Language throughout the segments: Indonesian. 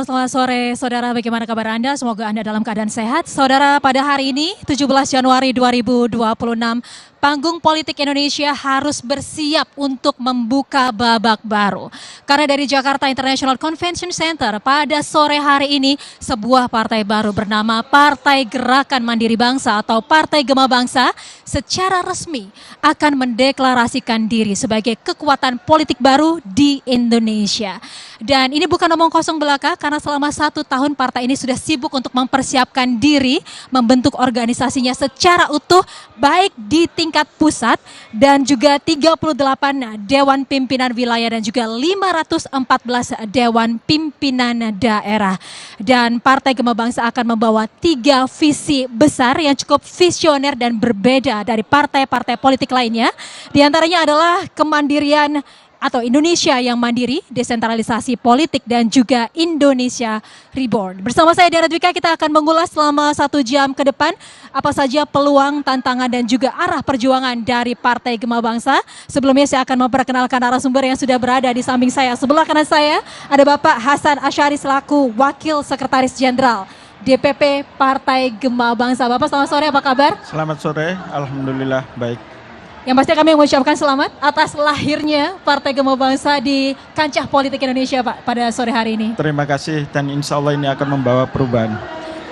Halo, selamat sore saudara, bagaimana kabar Anda? Semoga Anda dalam keadaan sehat. Saudara, pada hari ini 17 Januari 2026, panggung politik Indonesia harus bersiap untuk membuka babak baru. Karena dari Jakarta International Convention Center pada sore hari ini, sebuah partai baru bernama Partai Gerakan Mandiri Bangsa atau Partai Gema Bangsa secara resmi akan mendeklarasikan diri sebagai kekuatan politik baru di Indonesia. Dan ini bukan omong kosong belaka, karena selama 1 tahun partai ini sudah sibuk untuk mempersiapkan diri, membentuk organisasinya secara utuh, baik di tingkat pusat dan juga 38 Dewan Pimpinan Wilayah dan juga 514 Dewan Pimpinan Daerah. Dan Partai Gema Bangsa akan membawa 3 visi besar yang cukup visioner dan berbeda dari partai-partai politik lainnya. Di antaranya adalah kemandirian atau Indonesia yang mandiri, desentralisasi politik, dan juga Indonesia Reborn. Bersama saya Dara Dwika, kita akan mengulas selama 1 jam ke depan apa saja peluang, tantangan, dan juga arah perjuangan dari Partai Gema Bangsa. Sebelumnya saya akan memperkenalkan narasumber yang sudah berada di samping saya. Sebelah kanan saya ada Bapak Hasan Asyari selaku Wakil Sekretaris Jenderal DPP Partai Gema Bangsa. Bapak selamat sore, apa kabar? Selamat sore, alhamdulillah baik. Yang pasti kami mengucapkan selamat atas lahirnya Partai Gema Bangsa di kancah politik Indonesia, Pak, pada sore hari ini. Terima kasih dan insya Allah ini akan membawa perubahan.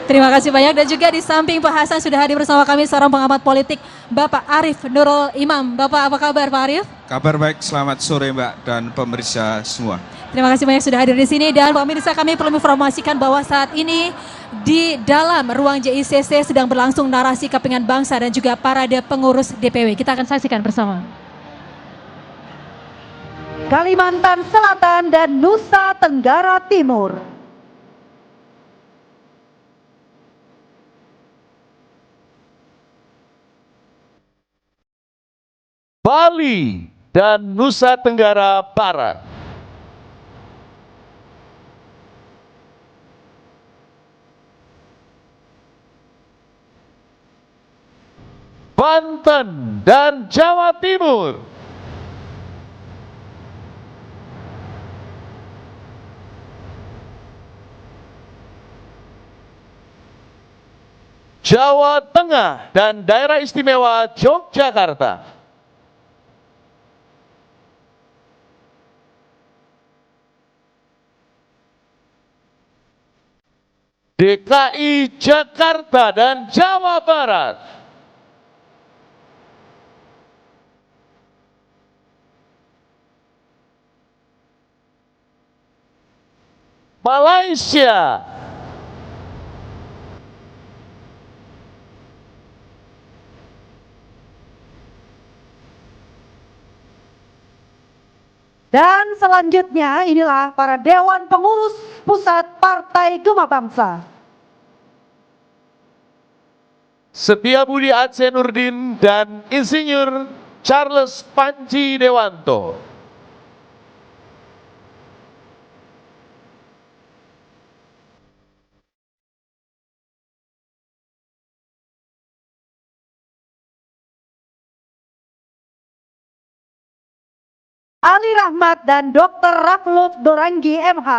Terima kasih banyak. Dan juga di samping Pak Hasan sudah hadir bersama kami seorang pengamat politik, Bapak Arief Nurul Imam. Bapak apa kabar, Pak Arief? Kabar baik, selamat sore Mbak dan pemirsa semua. Terima kasih banyak sudah hadir di sini. Dan pemirsa, kami perlu informasikan bahwa saat ini di dalam ruang JICC sedang berlangsung narasi kepemimpinan bangsa dan juga parade pengurus DPW. Kita akan saksikan bersama. Kalimantan Selatan dan Nusa Tenggara Timur. Bali dan Nusa Tenggara Barat. Banten dan Jawa Timur. Jawa Tengah dan Daerah Istimewa Yogyakarta. DKI Jakarta dan Jawa Barat. Malaysia. Dan selanjutnya inilah para Dewan Pengurus Pusat Partai Gema Bangsa. Setiabudi Aceh Nurdin dan Insinyur Charles Panji Dewanto. Ali Rahmat dan Dr. Raflut Dorangi MH.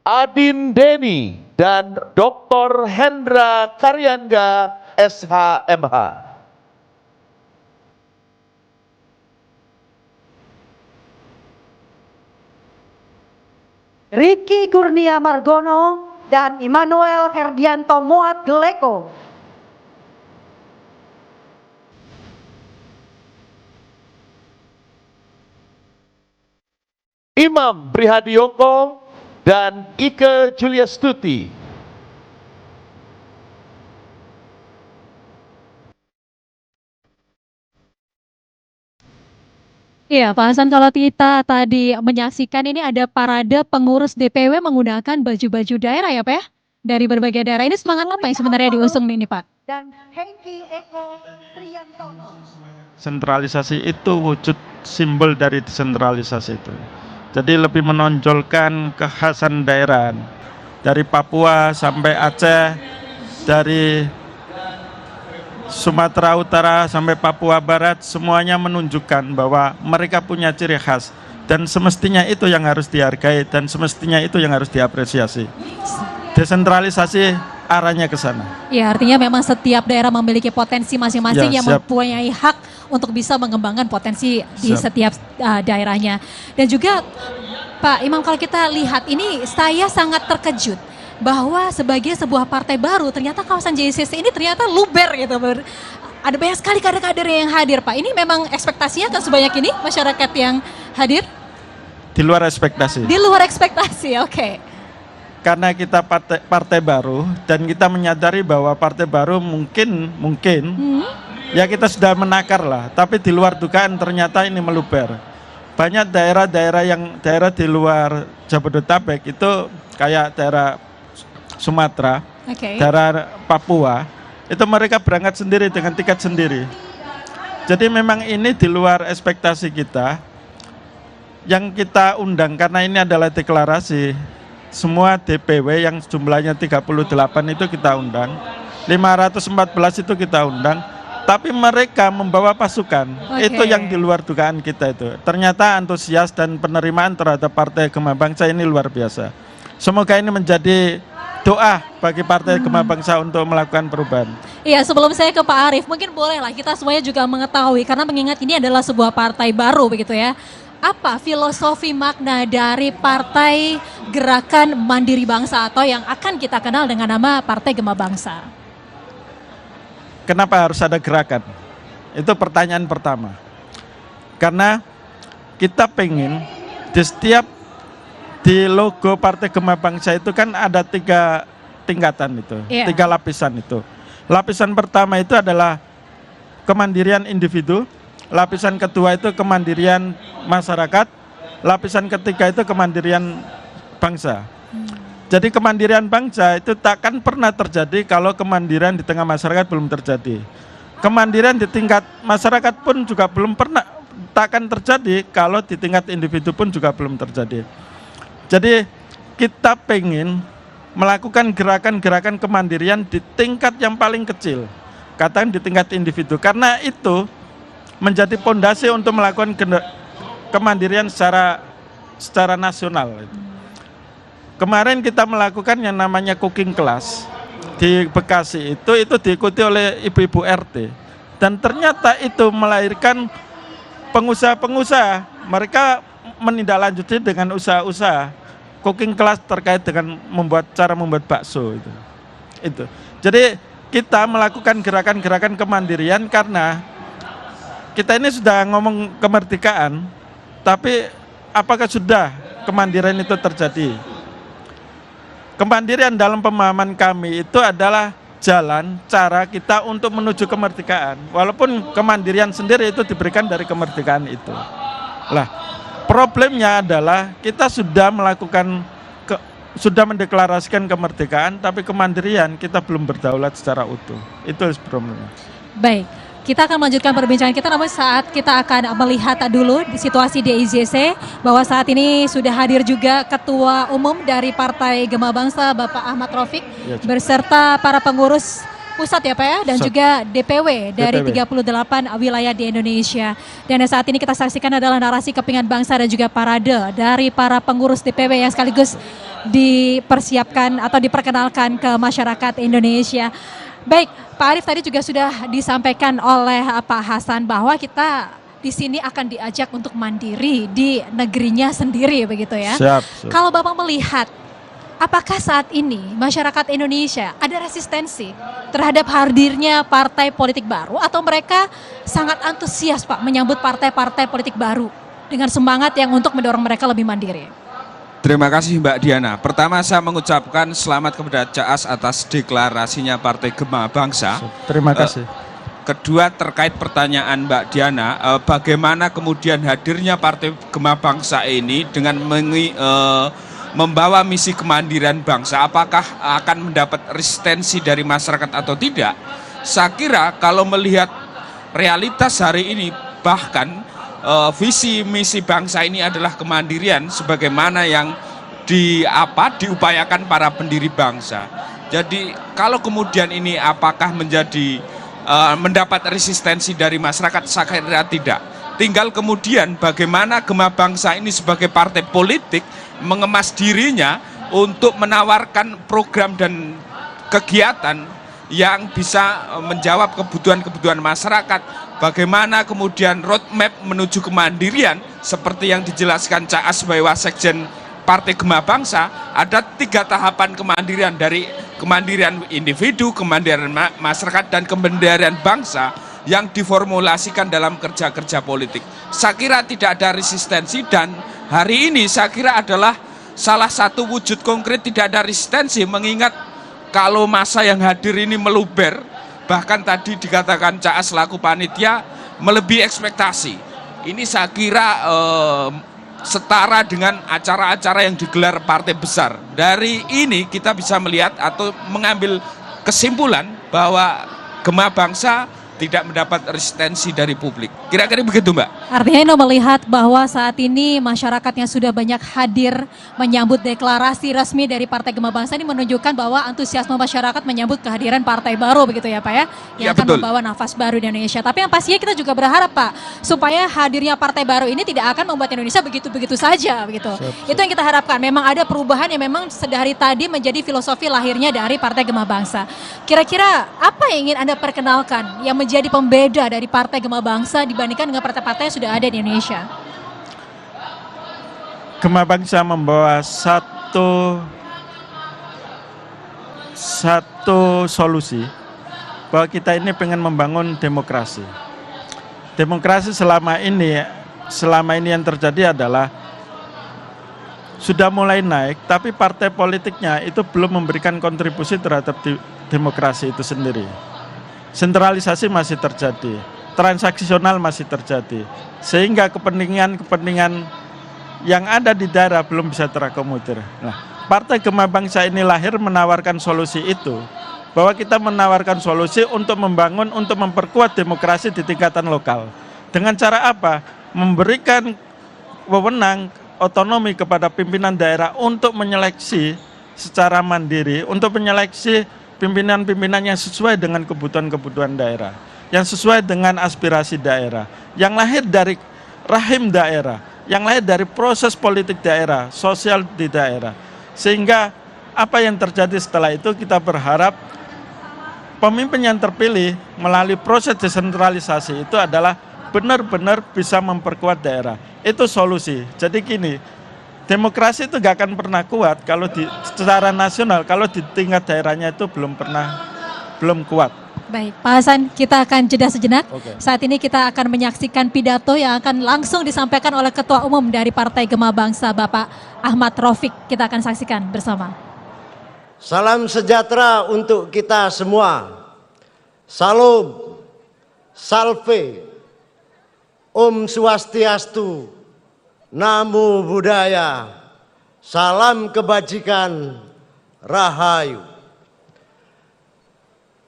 Adin Deni dan Dr. Hendra Karyangga SHMH. Ricky Kurnia Margono dan Immanuel Herdianto Muat Geleko. Imam Prihadiyoko dan Ike Juliastuti. Iya, Pak Hasan, kalau kita tadi menyaksikan ini ada parade pengurus DPW menggunakan baju-baju daerah ya, Pak ya? Dari berbagai daerah. Ini semangat apa yang sebenarnya diusung ini, Pak? Dan Hengki Eko Triantono. Sentralisasi itu wujud simbol dari desentralisasi itu. Jadi lebih menonjolkan kekhasan daerah. Dari Papua sampai Aceh, dari Sumatera Utara sampai Papua Barat, semuanya menunjukkan bahwa mereka punya ciri khas. Dan semestinya itu yang harus dihargai dan semestinya itu yang harus diapresiasi. Desentralisasi arahnya ke sana. Ya, artinya memang setiap daerah memiliki potensi masing-masing Ya, yang siap. mempunyai hak untuk bisa mengembangkan potensi di Siap. setiap daerahnya. Dan juga Pak Imam, kalau kita lihat ini, saya sangat terkejut bahwa sebagai sebuah partai baru ternyata kawasan JCC ini ternyata luber gitu. Ada banyak sekali kader-kader yang hadir, Pak. Ini memang ekspektasinya kan sebanyak ini masyarakat yang hadir? Di luar ekspektasi. Di luar ekspektasi, oke. Karena kita partai baru dan kita menyadari bahwa partai baru mungkin ya kita sudah menakar lah, tapi di luar dugaan ternyata ini meluber. Banyak daerah di luar Jabodetabek itu kayak daerah Sumatera, Oke. daerah Papua, itu mereka berangkat sendiri dengan tiket sendiri. Jadi memang ini di luar ekspektasi kita. Yang kita undang karena ini adalah deklarasi, semua DPW yang jumlahnya 38 itu kita undang, 514 itu kita undang, tapi mereka membawa pasukan. Oke. Itu yang di luar dugaan kita itu. Ternyata antusias dan penerimaan terhadap Partai Gema Bangsa ini luar biasa. Semoga ini menjadi doa bagi Partai Gema Bangsa untuk melakukan perubahan. Iya, sebelum saya ke Pak Arief, mungkin bolehlah kita semuanya juga mengetahui, karena mengingat ini adalah sebuah partai baru begitu ya. Apa filosofi makna dari Partai Gerakan Mandiri Bangsa atau yang akan kita kenal dengan nama Partai Gema Bangsa? Kenapa harus ada gerakan? Itu pertanyaan pertama. Karena kita pengen di logo Partai Gema Bangsa itu kan ada 3 tingkatan itu, Iya. 3 lapisan itu. Lapisan pertama itu adalah kemandirian individu, lapisan kedua itu kemandirian masyarakat, lapisan ketiga itu kemandirian bangsa. Jadi kemandirian bangsa itu takkan pernah terjadi kalau kemandirian di tengah masyarakat belum terjadi. Kemandirian di tingkat masyarakat pun juga takkan terjadi kalau di tingkat individu pun juga belum terjadi. Jadi kita pengen melakukan gerakan-gerakan kemandirian di tingkat yang paling kecil, katakan di tingkat individu, karena itu menjadi pondasi untuk melakukan kemandirian secara nasional. Kemarin kita melakukan yang namanya cooking class di Bekasi itu diikuti oleh ibu-ibu RT dan ternyata itu melahirkan pengusaha-pengusaha. Mereka menindaklanjuti dengan usaha-usaha cooking class terkait dengan cara membuat bakso itu. Jadi kita melakukan gerakan-gerakan kemandirian karena kita ini sudah ngomong kemerdekaan, tapi apakah sudah kemandirian itu terjadi? Kemandirian dalam pemahaman kami itu adalah jalan cara kita untuk menuju kemerdekaan. Walaupun kemandirian sendiri itu diberikan dari kemerdekaan itu. Lah, problemnya adalah kita sudah sudah mendeklarasikan kemerdekaan, tapi kemandirian kita belum berdaulat secara utuh. Itu problemnya. Baik, kita akan melanjutkan perbincangan kita, namun saat kita akan melihat dulu di situasi di IJC, bahwa saat ini sudah hadir juga Ketua Umum dari Partai Gema Bangsa, Bapak Ahmad Raufik, Ya, beserta para pengurus pusat ya Pak ya, dan Pusat. juga DPW dari DPW. 38 wilayah di Indonesia. Dan saat ini kita saksikan adalah narasi kepingan bangsa dan juga parade dari para pengurus DPW yang sekaligus dipersiapkan atau diperkenalkan ke masyarakat Indonesia. Baik, Pak Arief tadi juga sudah disampaikan oleh Pak Hasan bahwa kita di sini akan diajak untuk mandiri di negerinya sendiri begitu ya. Siap. Kalau Bapak melihat, apakah saat ini masyarakat Indonesia ada resistensi terhadap hadirnya partai politik baru atau mereka sangat antusias Pak menyambut partai-partai politik baru dengan semangat yang untuk mendorong mereka lebih mandiri? Terima kasih Mbak Diana. Pertama saya mengucapkan selamat kepada CAAS atas deklarasinya Partai Gema Bangsa. Terima kasih. Kedua, terkait pertanyaan Mbak Diana, bagaimana kemudian hadirnya Partai Gema Bangsa ini dengan membawa misi kemandirian bangsa, apakah akan mendapat resistensi dari masyarakat atau tidak? Saya kira kalau melihat realitas hari ini, bahkan visi misi bangsa ini adalah kemandirian sebagaimana yang diupayakan para pendiri bangsa. Jadi kalau kemudian ini apakah menjadi mendapat resistensi dari masyarakat, saya kira tidak. Tinggal kemudian bagaimana Gema Bangsa ini sebagai partai politik mengemas dirinya untuk menawarkan program dan kegiatan yang bisa menjawab kebutuhan-kebutuhan masyarakat. Bagaimana kemudian roadmap menuju kemandirian seperti yang dijelaskan Cak As sebagai Wasekjen Partai Gema Bangsa, ada 3 tahapan kemandirian, dari kemandirian individu, kemandirian masyarakat, dan kemandirian bangsa yang diformulasikan dalam kerja-kerja politik. Saya kira tidak ada resistensi, dan hari ini saya kira adalah salah satu wujud konkret tidak ada resistensi, mengingat kalau masa yang hadir ini meluber, bahkan tadi dikatakan Cak As selaku panitia melebihi ekspektasi. Ini saya kira setara dengan acara-acara yang digelar partai besar. Dari ini kita bisa melihat atau mengambil kesimpulan bahwa Gema Bangsa tidak mendapat resistensi dari publik. Kira-kira begitu, Mbak. Artinya Eno melihat bahwa saat ini masyarakatnya sudah banyak hadir menyambut deklarasi resmi dari Partai Gema Bangsa, ini menunjukkan bahwa antusiasme masyarakat menyambut kehadiran partai baru begitu ya Pak ya, yang akan betul. membawa nafas baru di Indonesia. Tapi yang pastinya kita juga berharap Pak, supaya hadirnya partai baru ini tidak akan membuat Indonesia begitu-begitu saja begitu. Itu yang kita harapkan. Memang ada perubahan yang memang sedari tadi menjadi filosofi lahirnya dari Partai Gema Bangsa. Kira-kira apa yang ingin Anda perkenalkan yang menjadi pembeda dari Partai Gema Bangsa dibandingkan dengan partai-partai yang sudah ada di Indonesia? Gema Bangsa membawa satu solusi bahwa kita ini pengen membangun demokrasi. Demokrasi selama ini yang terjadi adalah sudah mulai naik, tapi partai politiknya itu belum memberikan kontribusi terhadap demokrasi itu sendiri. Sentralisasi masih terjadi, transaksional masih terjadi, sehingga kepentingan yang ada di daerah belum bisa terakomodir. Nah, Partai Gema Bangsa ini lahir menawarkan solusi itu, bahwa kita menawarkan solusi untuk membangun, untuk memperkuat demokrasi di tingkatan lokal. Dengan cara apa? Memberikan wewenang otonomi kepada pimpinan daerah untuk menyeleksi secara mandiri, untuk menyeleksi pimpinan-pimpinan yang sesuai dengan kebutuhan-kebutuhan daerah, yang sesuai dengan aspirasi daerah, yang lahir dari rahim daerah, yang lahir dari proses politik daerah, sosial di daerah. Sehingga apa yang terjadi setelah itu, kita berharap pemimpin yang terpilih melalui proses desentralisasi itu adalah benar-benar bisa memperkuat daerah. Itu solusi. Jadi gini, demokrasi itu gak akan pernah kuat kalau secara nasional, kalau di tingkat daerahnya itu belum kuat. Baik, Pak Hasan, kita akan jeda sejenak. Oke. Saat ini kita akan menyaksikan pidato yang akan langsung disampaikan oleh Ketua Umum dari Partai Gema Bangsa, Bapak Ahmad Raufik. Kita akan saksikan bersama. Salam sejahtera untuk kita semua. Salam, salve, Om Swastiastu, Namo Buddhaya, salam kebajikan, rahayu.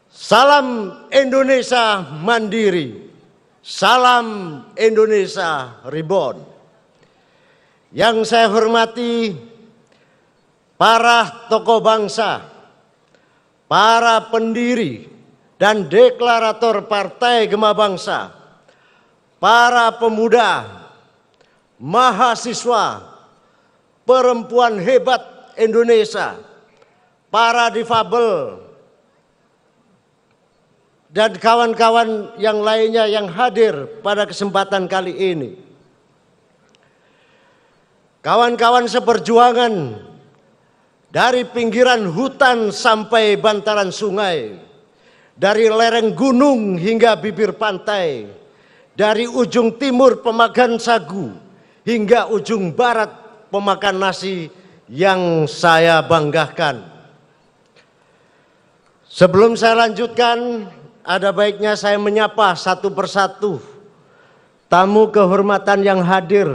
Salam Indonesia mandiri, salam Indonesia reborn. Yang saya hormati para tokoh bangsa, para pendiri dan deklarator Partai Gema Bangsa, para pemuda, mahasiswa, perempuan hebat Indonesia, para difabel, dan kawan-kawan yang lainnya yang hadir pada kesempatan kali ini. Kawan-kawan seperjuangan dari pinggiran hutan sampai bantaran sungai, dari lereng gunung hingga bibir pantai, dari ujung timur pemakan sagu hingga ujung barat pemakan nasi yang saya banggakan. Sebelum saya lanjutkan, ada baiknya saya menyapa satu persatu tamu kehormatan yang hadir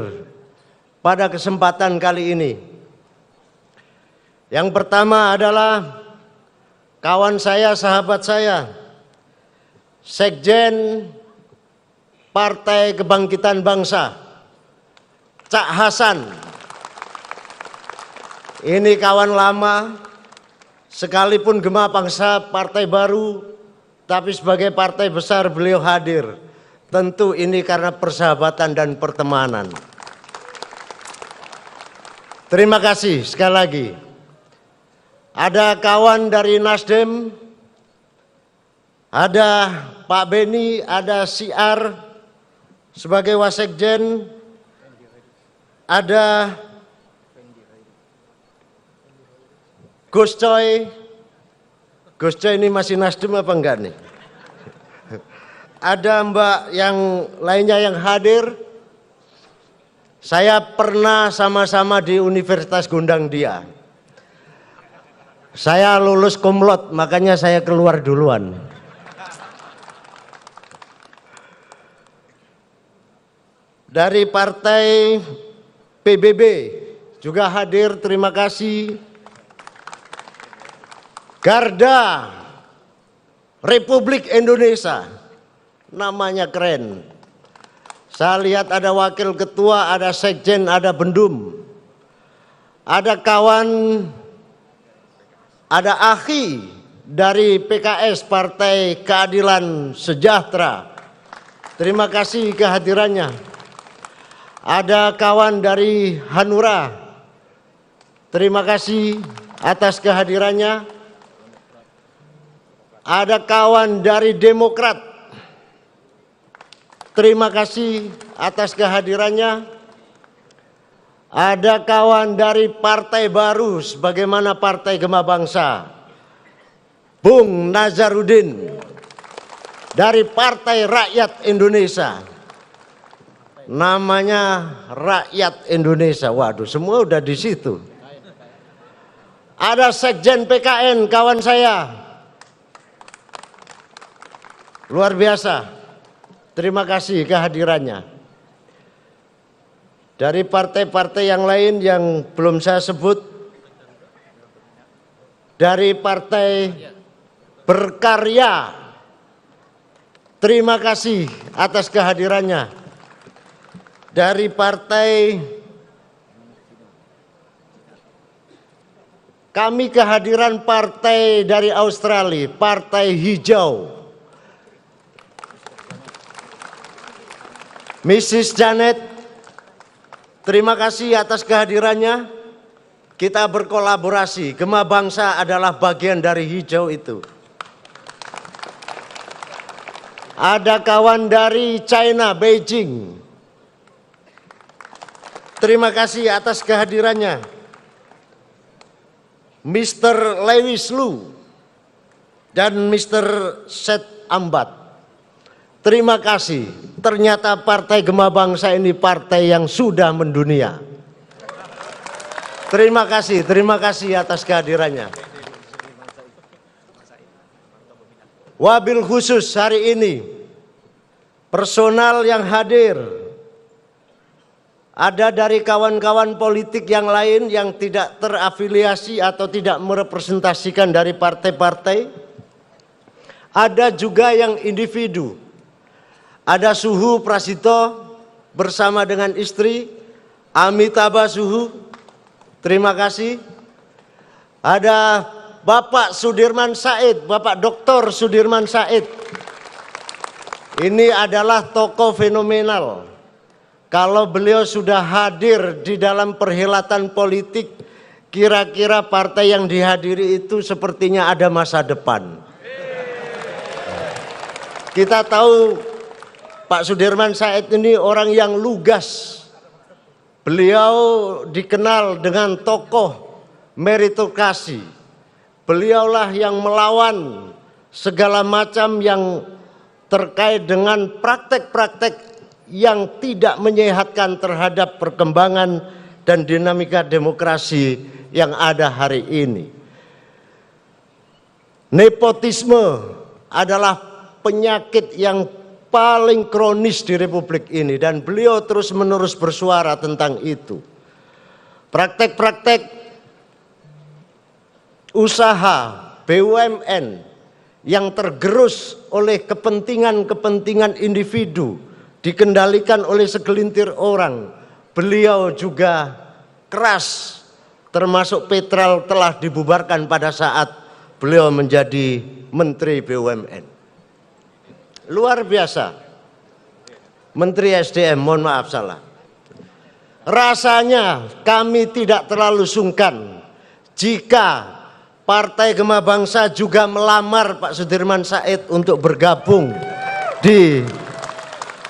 pada kesempatan kali ini. Yang pertama adalah kawan saya, sahabat saya, Sekjen Partai Kebangkitan Bangsa, Cak Hasan. Ini kawan lama, sekalipun Gema Bangsa partai baru, tapi sebagai partai besar beliau hadir. Tentu ini karena persahabatan dan pertemanan. Terima kasih sekali lagi. Ada kawan dari Nasdem, ada Pak Beni, ada Siar sebagai Wasekjen, ada Gus Coy. Gus Coy ini masih Nasdem apa enggak nih? Ada Mbak yang lainnya yang hadir. Saya pernah sama-sama di Universitas Gondang Dia. Saya lulus kumlot, makanya saya keluar duluan. Dari partai PBB juga hadir, terima kasih. Garda Republik Indonesia, namanya keren. Saya lihat ada wakil ketua, ada sekjen, ada bendum. Ada kawan, ada akhi dari PKS, Partai Keadilan Sejahtera. Terima kasih kehadirannya. Ada kawan dari Hanura. Terima kasih atas kehadirannya. Ada kawan dari Demokrat. Terima kasih atas kehadirannya. Ada kawan dari partai baru sebagaimana Partai Gema Bangsa, Bung Nazarudin dari Partai Rakyat Indonesia. Namanya Rakyat Indonesia. Waduh, semua udah di situ. Ada Sekjen PKN kawan saya. Luar biasa. Terima kasih kehadirannya. Dari partai-partai yang lain yang belum saya sebut. Dari Partai Berkarya. Terima kasih atas kehadirannya. Dari partai kami kehadiran partai dari Australia, Partai Hijau. Mrs. Janet, terima kasih atas kehadirannya. Kita berkolaborasi. Gema Bangsa adalah bagian dari hijau itu. Ada kawan dari China, Beijing. Terima kasih atas kehadirannya. Mr. Lewis Lu dan Mr. Seth Ambat. Terima kasih. Ternyata Partai Gema Bangsa ini partai yang sudah mendunia. Terima kasih atas kehadirannya. Wabil khusus hari ini, personal yang hadir ada dari kawan-kawan politik yang lain yang tidak terafiliasi atau tidak merepresentasikan dari partai-partai. Ada juga yang individu. Ada Suhu Prasito bersama dengan istri Amitabha Suhu. Terima kasih. Ada Bapak Sudirman Said, Bapak Dr. Sudirman Said. Ini adalah tokoh fenomenal. Kalau beliau sudah hadir di dalam perhelatan politik, kira-kira partai yang dihadiri itu sepertinya ada masa depan. Kita tahu Pak Sudirman Said ini orang yang lugas. Beliau dikenal dengan tokoh meritokrasi. Beliaulah yang melawan segala macam yang terkait dengan praktek-praktek yang tidak menyehatkan terhadap perkembangan dan dinamika demokrasi yang ada hari ini. Nepotisme adalah penyakit yang paling kronis di Republik ini dan beliau terus-menerus bersuara tentang itu. Praktek-praktek usaha BUMN yang tergerus oleh kepentingan-kepentingan individu dikendalikan oleh segelintir orang. Beliau juga keras, termasuk Petral telah dibubarkan pada saat beliau menjadi Menteri BUMN. Luar biasa. Menteri SDM, mohon maaf salah. Rasanya kami tidak terlalu sungkan jika Partai Gema Bangsa juga melamar Pak Sudirman Said untuk bergabung di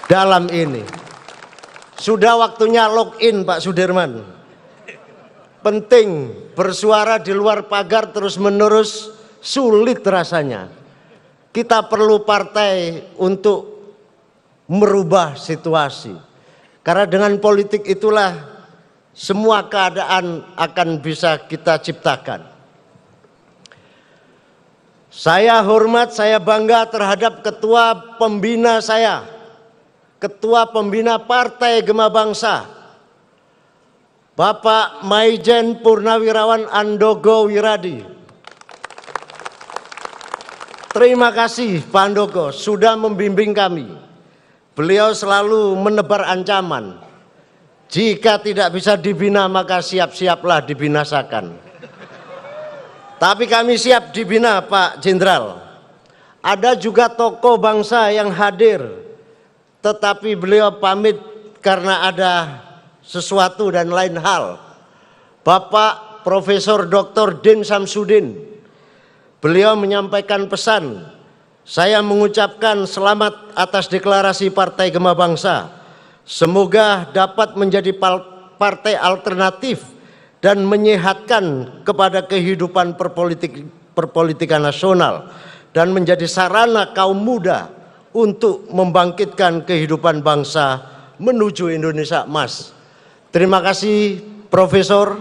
dalam ini. Sudah waktunya login Pak Sudirman. Penting bersuara di luar pagar terus-menerus sulit rasanya. Kita perlu partai untuk merubah situasi. Karena dengan politik itulah semua keadaan akan bisa kita ciptakan. Saya hormat, saya bangga terhadap ketua pembina saya, ketua pembina Partai Gema Bangsa, Bapak Maijen Purnawirawan Andogo Wiradi. Terima kasih Pak Andogo sudah membimbing kami. Beliau selalu menebar ancaman. Jika tidak bisa dibina maka siap-siaplah dibinasakan. Tapi kami siap dibina Pak Jenderal. Ada juga tokoh bangsa yang hadir, tetapi beliau pamit karena ada sesuatu dan lain hal. Bapak Profesor Dr. Din Samsudin, beliau menyampaikan pesan, saya mengucapkan selamat atas deklarasi Partai Gema Bangsa. Semoga dapat menjadi partai alternatif dan menyehatkan kepada kehidupan perpolitikan nasional dan menjadi sarana kaum muda untuk membangkitkan kehidupan bangsa menuju Indonesia emas. Terima kasih Profesor.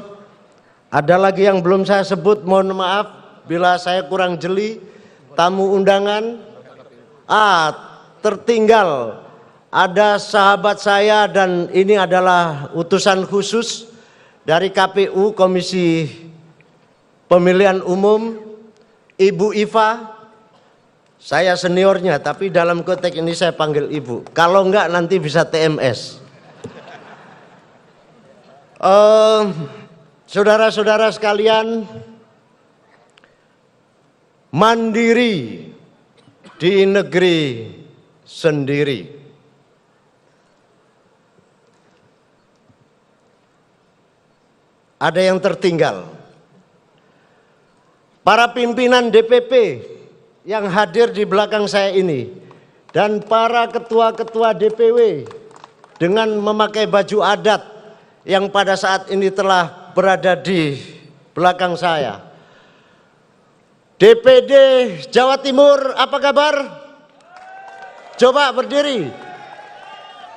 Ada lagi yang belum saya sebut, mohon maaf bila saya kurang jeli. Tamu undangan tertinggal ada sahabat saya dan ini adalah utusan khusus dari KPU Komisi Pemilihan Umum, Ibu Iva. Saya seniornya tapi dalam konteks ini saya panggil Ibu. Kalau enggak nanti bisa TMS. Saudara-saudara sekalian, mandiri di negeri sendiri. Ada yang tertinggal. Para pimpinan DPP yang hadir di belakang saya ini dan para ketua-ketua DPW dengan memakai baju adat yang pada saat ini telah berada di belakang saya. DPD Jawa Timur, apa kabar? Coba berdiri.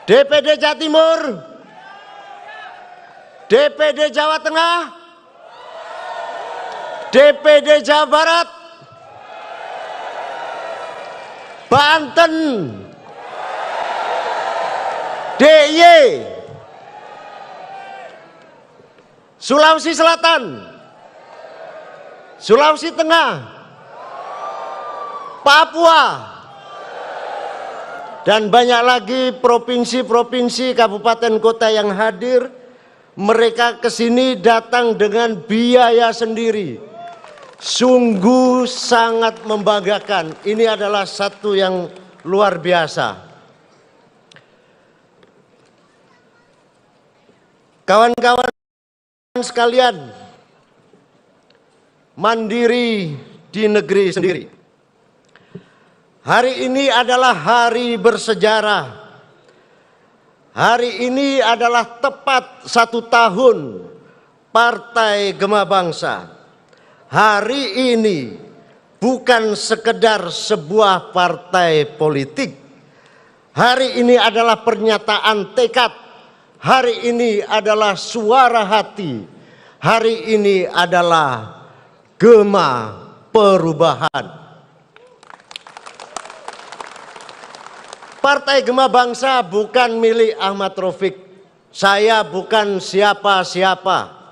DPD Jawa Timur, DPD Jawa Tengah, DPD Jawa Barat, Banten, DIY, Sulawesi Selatan, Sulawesi Tengah, Papua, dan banyak lagi provinsi-provinsi, kabupaten kota yang hadir. Mereka kesini datang dengan biaya sendiri. Sungguh sangat membanggakan. Ini adalah satu yang luar biasa. Kawan-kawan sekalian, mandiri di negeri sendiri. Hari ini adalah hari bersejarah. Hari ini adalah tepat 1 tahun Partai Gema Bangsa. Hari ini bukan sekedar sebuah partai politik. Hari ini adalah pernyataan tekad. Hari ini adalah suara hati. Hari ini adalah gema perubahan. Partai Gema Bangsa bukan milik Ahmad Rafiq. Saya bukan siapa-siapa.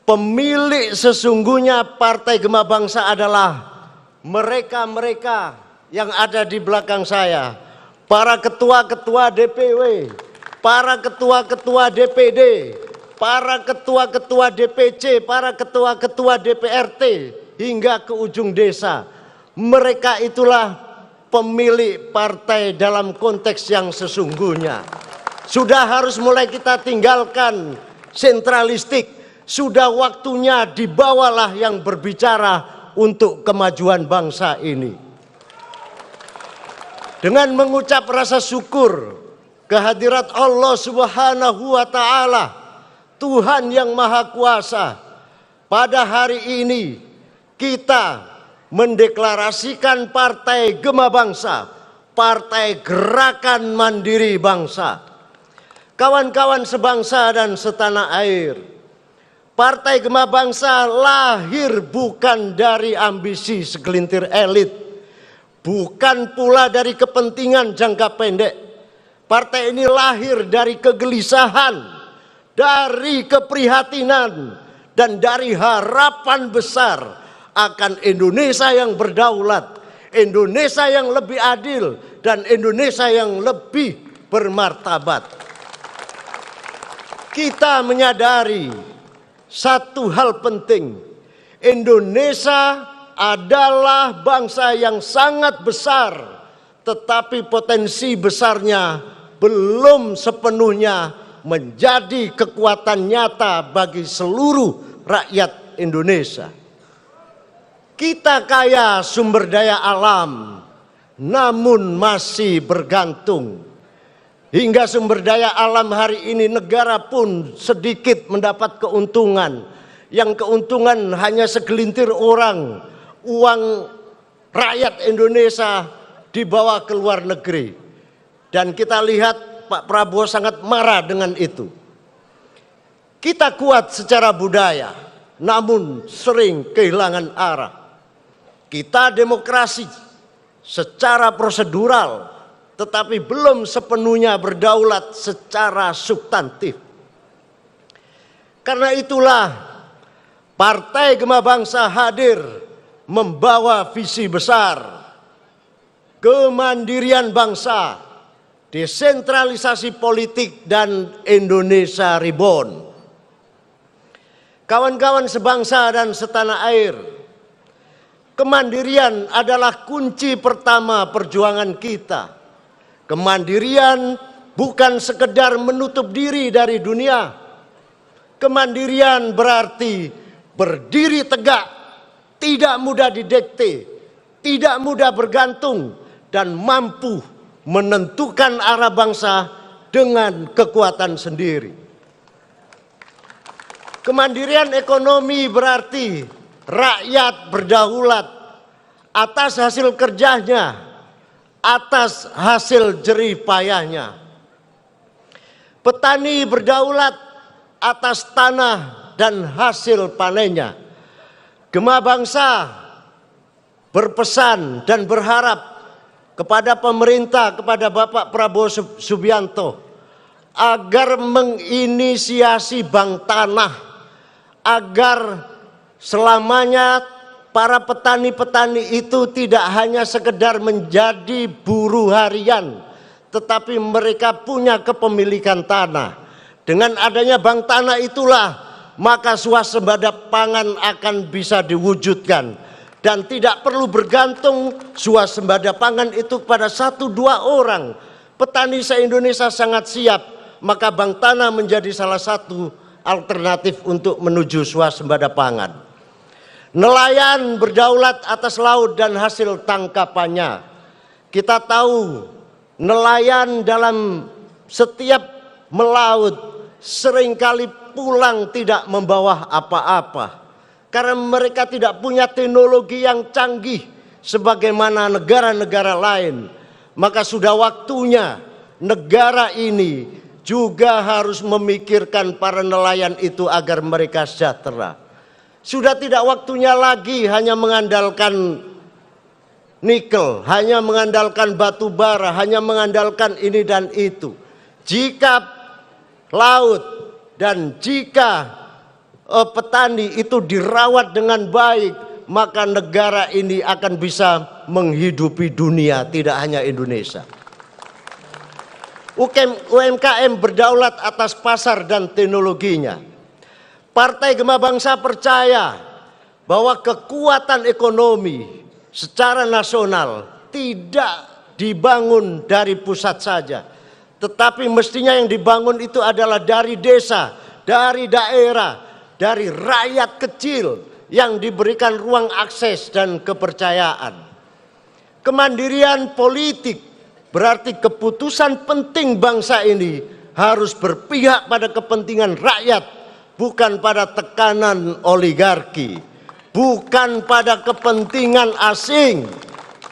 Pemilik sesungguhnya Partai Gema Bangsa adalah mereka-mereka yang ada di belakang saya. para ketua-ketua DPW, para ketua-ketua DPD, para ketua-ketua DPC, para ketua-ketua DPRT, hingga ke ujung desa. Mereka itulah pemilik partai dalam konteks yang sesungguhnya. Sudah harus mulai kita tinggalkan sentralistik. Sudah waktunya dibawalah yang berbicara untuk kemajuan bangsa ini. Dengan mengucap rasa syukur kehadirat Allah Subhanahu wa Ta'ala, Tuhan yang Maha Kuasa, pada hari ini kita mendeklarasikan Partai Gema Bangsa, Partai Gerakan Mandiri Bangsa. Kawan-kawan sebangsa dan setanah air, Partai Gema Bangsa lahir bukan dari ambisi segelintir elit, bukan pula dari kepentingan jangka pendek. Partai ini lahir dari kegelisahan, dari keprihatinan, dan dari harapan besar akan Indonesia yang berdaulat, Indonesia yang lebih adil, dan Indonesia yang lebih bermartabat. Kita menyadari satu hal penting, Indonesia adalah bangsa yang sangat besar, tetapi potensi besarnya belum sepenuhnya menjadi kekuatan nyata bagi seluruh rakyat Indonesia. Kita kaya sumber daya alam, namun masih bergantung. Hingga sumber daya alam hari ini negara pun sedikit mendapat keuntungan. Yang keuntungan hanya segelintir orang. Uang rakyat Indonesia dibawa ke luar negeri. Dan kita lihat Pak Prabowo sangat marah dengan itu. Kita kuat secara budaya, namun sering kehilangan arah. Kita demokrasi secara prosedural, tetapi belum sepenuhnya berdaulat secara substantif. Karena itulah Partai Gema Bangsa hadir membawa visi besar, kemandirian bangsa, desentralisasi politik, dan Indonesia Reborn. Kawan-kawan sebangsa dan setanah air, kemandirian adalah kunci pertama perjuangan kita. Kemandirian bukan sekedar menutup diri dari dunia. Kemandirian berarti berdiri tegak, tidak mudah didikte, tidak mudah bergantung, dan mampu menentukan arah bangsa dengan kekuatan sendiri. Kemandirian ekonomi berarti rakyat berdaulat atas hasil kerjanya, atas hasil jerih payahnya. Petani berdaulat atas tanah dan hasil panennya. Gema Bangsa berpesan dan berharap kepada pemerintah, kepada Bapak Prabowo Subianto, agar menginisiasi bank tanah, agar selamanya para petani-petani itu tidak hanya sekedar menjadi buruh harian, tetapi mereka punya kepemilikan tanah. Dengan adanya bank tanah itulah maka swasembada pangan akan bisa diwujudkan, dan tidak perlu bergantung swasembada pangan itu pada 1-2 orang. Petani se-Indonesia sangat siap, maka bank tanah menjadi salah satu alternatif untuk menuju swasembada pangan. Nelayan berdaulat atas laut dan hasil tangkapannya. Kita tahu nelayan dalam setiap melaut seringkali pulang tidak membawa apa-apa, karena mereka tidak punya teknologi yang canggih sebagaimana negara-negara lain. Maka sudah waktunya negara ini juga harus memikirkan para nelayan itu agar mereka sejahtera. Sudah tidak waktunya lagi hanya mengandalkan nikel, hanya mengandalkan batu bara, hanya mengandalkan ini dan itu. Jika laut dan jika petani itu dirawat dengan baik, maka negara ini akan bisa menghidupi dunia, tidak hanya Indonesia. UMKM berdaulat atas pasar dan teknologinya. Partai Gema Bangsa percaya bahwa kekuatan ekonomi secara nasional tidak dibangun dari pusat saja, tetapi mestinya yang dibangun itu adalah dari desa, dari daerah, dari rakyat kecil yang diberikan ruang akses dan kepercayaan. Kemandirian politik berarti keputusan penting bangsa ini harus berpihak pada kepentingan rakyat, bukan pada tekanan oligarki, bukan pada kepentingan asing,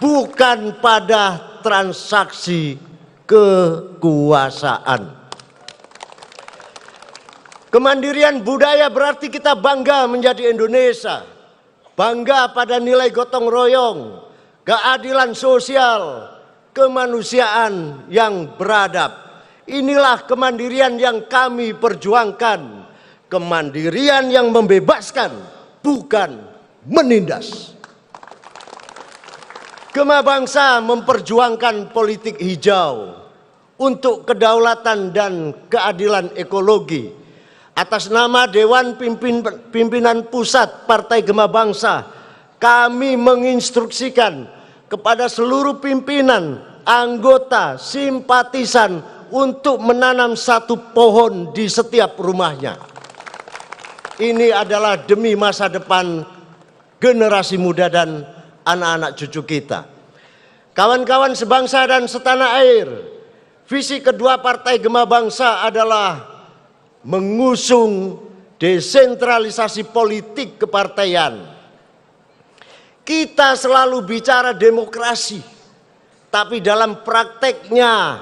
bukan pada transaksi kekuasaan. Kemandirian budaya berarti kita bangga menjadi Indonesia, bangga pada nilai gotong royong, keadilan sosial, kemanusiaan yang beradab. Inilah kemandirian yang kami perjuangkan, kemandirian yang membebaskan, bukan menindas. Gema Bangsa memperjuangkan politik hijau untuk kedaulatan dan keadilan ekologi. Atas nama Dewan Pimpinan Pusat Partai Gema Bangsa, kami menginstruksikan kepada seluruh pimpinan, anggota, simpatisan untuk menanam 1 pohon di setiap rumahnya. Ini adalah demi masa depan generasi muda dan anak-anak cucu kita. Kawan-kawan sebangsa dan setanah air, visi kedua Partai Gema Bangsa adalah mengusung desentralisasi politik kepartaian. Kita selalu bicara demokrasi, tapi dalam prakteknya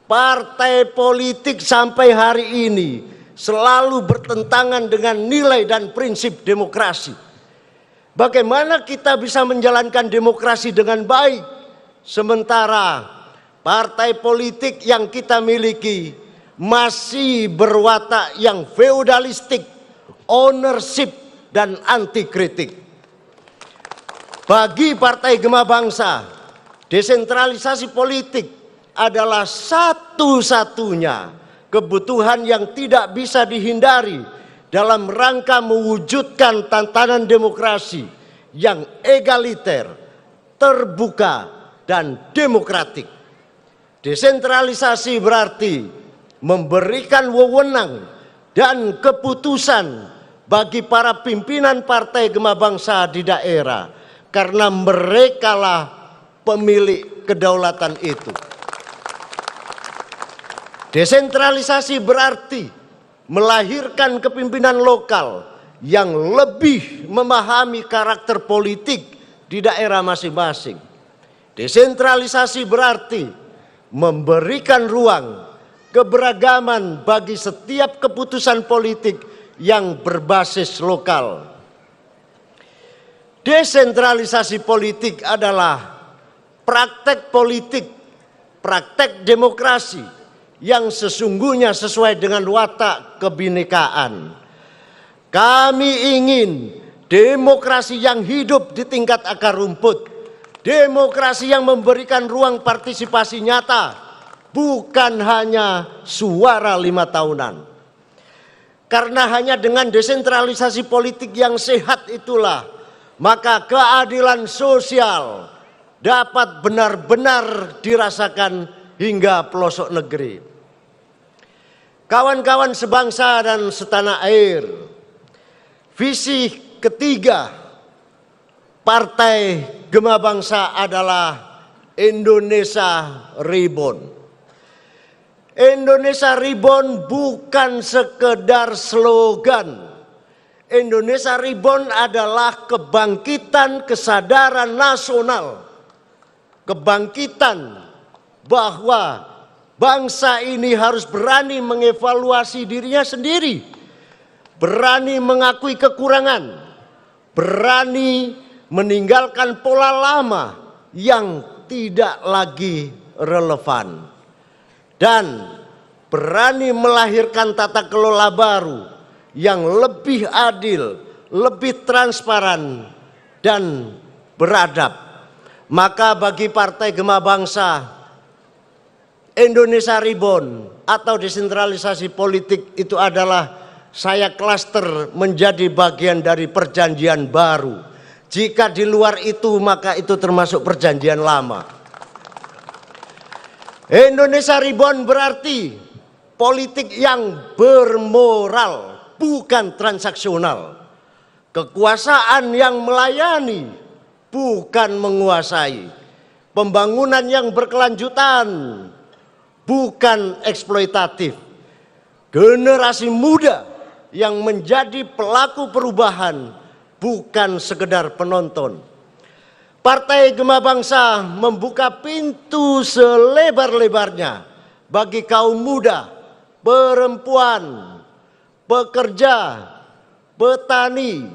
partai politik sampai hari ini selalu bertentangan dengan nilai dan prinsip demokrasi. Bagaimana kita bisa menjalankan demokrasi dengan baik sementara partai politik yang kita miliki masih berwatak yang feudalistik, ownership, dan anti kritik. Bagi Partai Gema Bangsa, desentralisasi politik adalah satu-satunya kebutuhan yang tidak bisa dihindari dalam rangka mewujudkan tatanan demokrasi yang egaliter, terbuka, dan demokratik. Desentralisasi berarti memberikan wewenang dan keputusan bagi para pimpinan Partai Gema Bangsa di daerah, karena merekalah pemilik kedaulatan itu. Desentralisasi berarti melahirkan kepemimpinan lokal yang lebih memahami karakter politik di daerah masing-masing. Desentralisasi berarti memberikan ruang keberagaman bagi setiap keputusan politik yang berbasis lokal. Desentralisasi politik adalah praktek politik, praktek demokrasi yang sesungguhnya sesuai dengan watak kebinekaan. Kami ingin demokrasi yang hidup di tingkat akar rumput, demokrasi yang memberikan ruang partisipasi nyata, bukan hanya suara 5 tahunan. Karena hanya dengan desentralisasi politik yang sehat itulah, maka keadilan sosial dapat benar-benar dirasakan hingga pelosok negeri. Kawan-kawan sebangsa dan setanah air, visi ketiga Partai Gema Bangsa adalah Indonesia Reborn. Indonesia Reborn bukan sekedar slogan. Indonesia Reborn adalah kebangkitan kesadaran nasional. Kebangkitan bahwa bangsa ini harus berani mengevaluasi dirinya sendiri. Berani mengakui kekurangan. Berani meninggalkan pola lama yang tidak lagi relevan. Dan berani melahirkan tata kelola baru yang lebih adil, lebih transparan, dan beradab. Maka bagi Partai Gema Bangsa, Indonesia Reborn atau desentralisasi politik itu adalah saya klaster menjadi bagian dari perjanjian baru. Jika di luar itu maka itu termasuk perjanjian lama. Indonesia Reborn berarti politik yang bermoral, bukan transaksional. Kekuasaan yang melayani, bukan menguasai. Pembangunan yang berkelanjutan, bukan eksploitatif. Generasi muda yang menjadi pelaku perubahan, bukan sekedar penonton. Partai Gema Bangsa membuka pintu selebar-lebarnya bagi kaum muda, perempuan, pekerja, petani,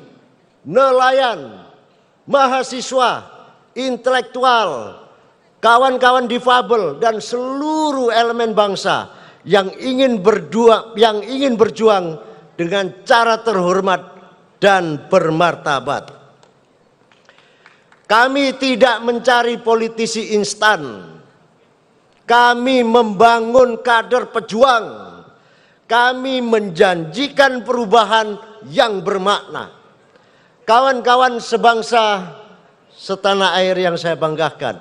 nelayan, mahasiswa, intelektual, kawan-kawan difabel dan seluruh elemen bangsa yang ingin berjuang dengan cara terhormat dan bermartabat. Kami tidak mencari politisi instan. Kami membangun kader pejuang. Kami menjanjikan perubahan yang bermakna. Kawan-kawan sebangsa setanah air yang saya banggakan,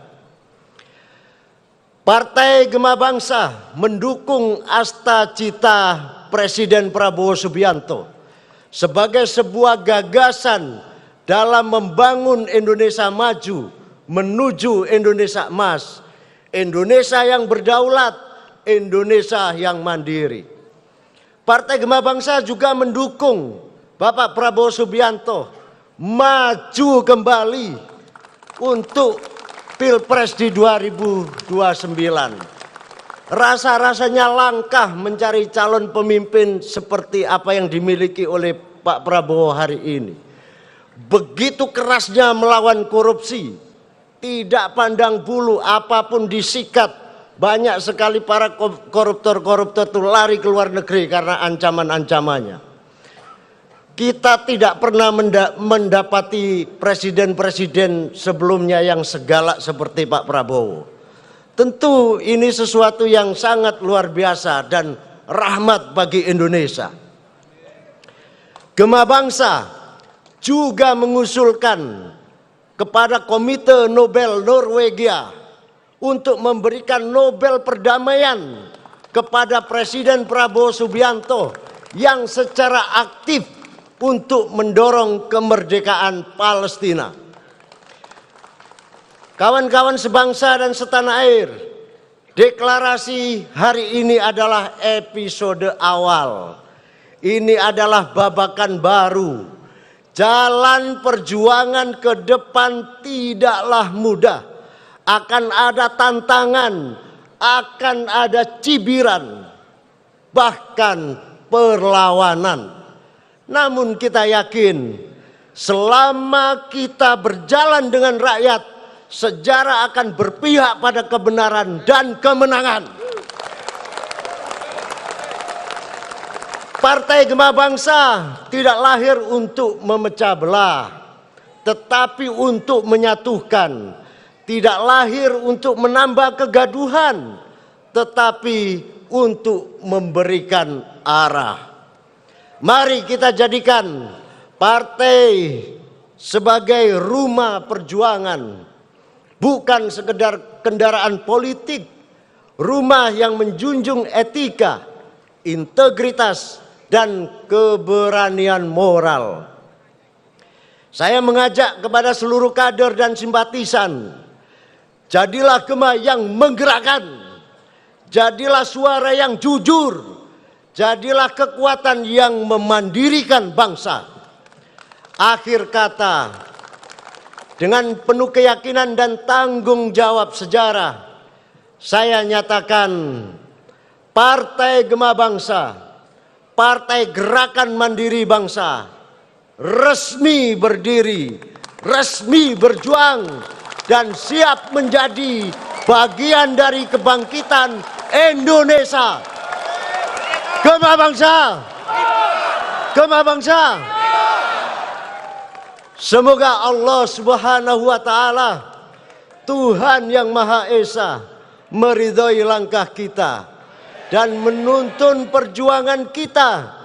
Partai Gema Bangsa mendukung asta cita Presiden Prabowo Subianto sebagai sebuah gagasan dalam membangun Indonesia maju menuju Indonesia emas, Indonesia yang berdaulat, Indonesia yang mandiri. Partai Gema Bangsa juga mendukung Bapak Prabowo Subianto maju kembali untuk Pilpres di 2029. Rasa-rasanya langkah mencari calon pemimpin seperti apa yang dimiliki oleh Pak Prabowo hari ini. Begitu kerasnya melawan korupsi, tidak pandang bulu apapun disikat. Banyak sekali para koruptor-koruptor itu lari ke luar negeri karena ancaman-ancamannya. Kita tidak pernah mendapati presiden-presiden sebelumnya yang segalak seperti Pak Prabowo. Tentu ini sesuatu yang sangat luar biasa dan rahmat bagi Indonesia. Gema Bangsa juga mengusulkan kepada Komite Nobel Norwegia untuk memberikan Nobel Perdamaian kepada Presiden Prabowo Subianto yang secara aktif untuk mendorong kemerdekaan Palestina. Kawan-kawan sebangsa dan setanah air, deklarasi hari ini adalah episode awal. Ini adalah babakan baru. Jalan perjuangan ke depan tidaklah mudah. Akan ada tantangan, akan ada cibiran, bahkan perlawanan. Namun kita yakin selama kita berjalan dengan rakyat, sejarah akan berpihak pada kebenaran dan kemenangan. Partai Gema Bangsa tidak lahir untuk memecah belah, tetapi untuk menyatukan. Tidak lahir untuk menambah kegaduhan, tetapi untuk memberikan arah. Mari kita jadikan partai sebagai rumah perjuangan, bukan sekedar kendaraan politik, rumah yang menjunjung etika, integritas, dan keberanian moral. Saya mengajak kepada seluruh kader dan simpatisan, jadilah Gema yang menggerakkan, jadilah suara yang jujur, jadilah kekuatan yang memandirikan bangsa. Akhir kata, dengan penuh keyakinan dan tanggung jawab sejarah, saya nyatakan Partai Gema Bangsa, Partai Gerakan Mandiri Bangsa, resmi berdiri, resmi berjuang, dan siap menjadi bagian dari kebangkitan Indonesia. Gema Bangsa, Gema Bangsa. Semoga Allah Subhanahu wa Ta'ala, Tuhan yang Maha Esa, meridhoi langkah kita dan menuntun perjuangan kita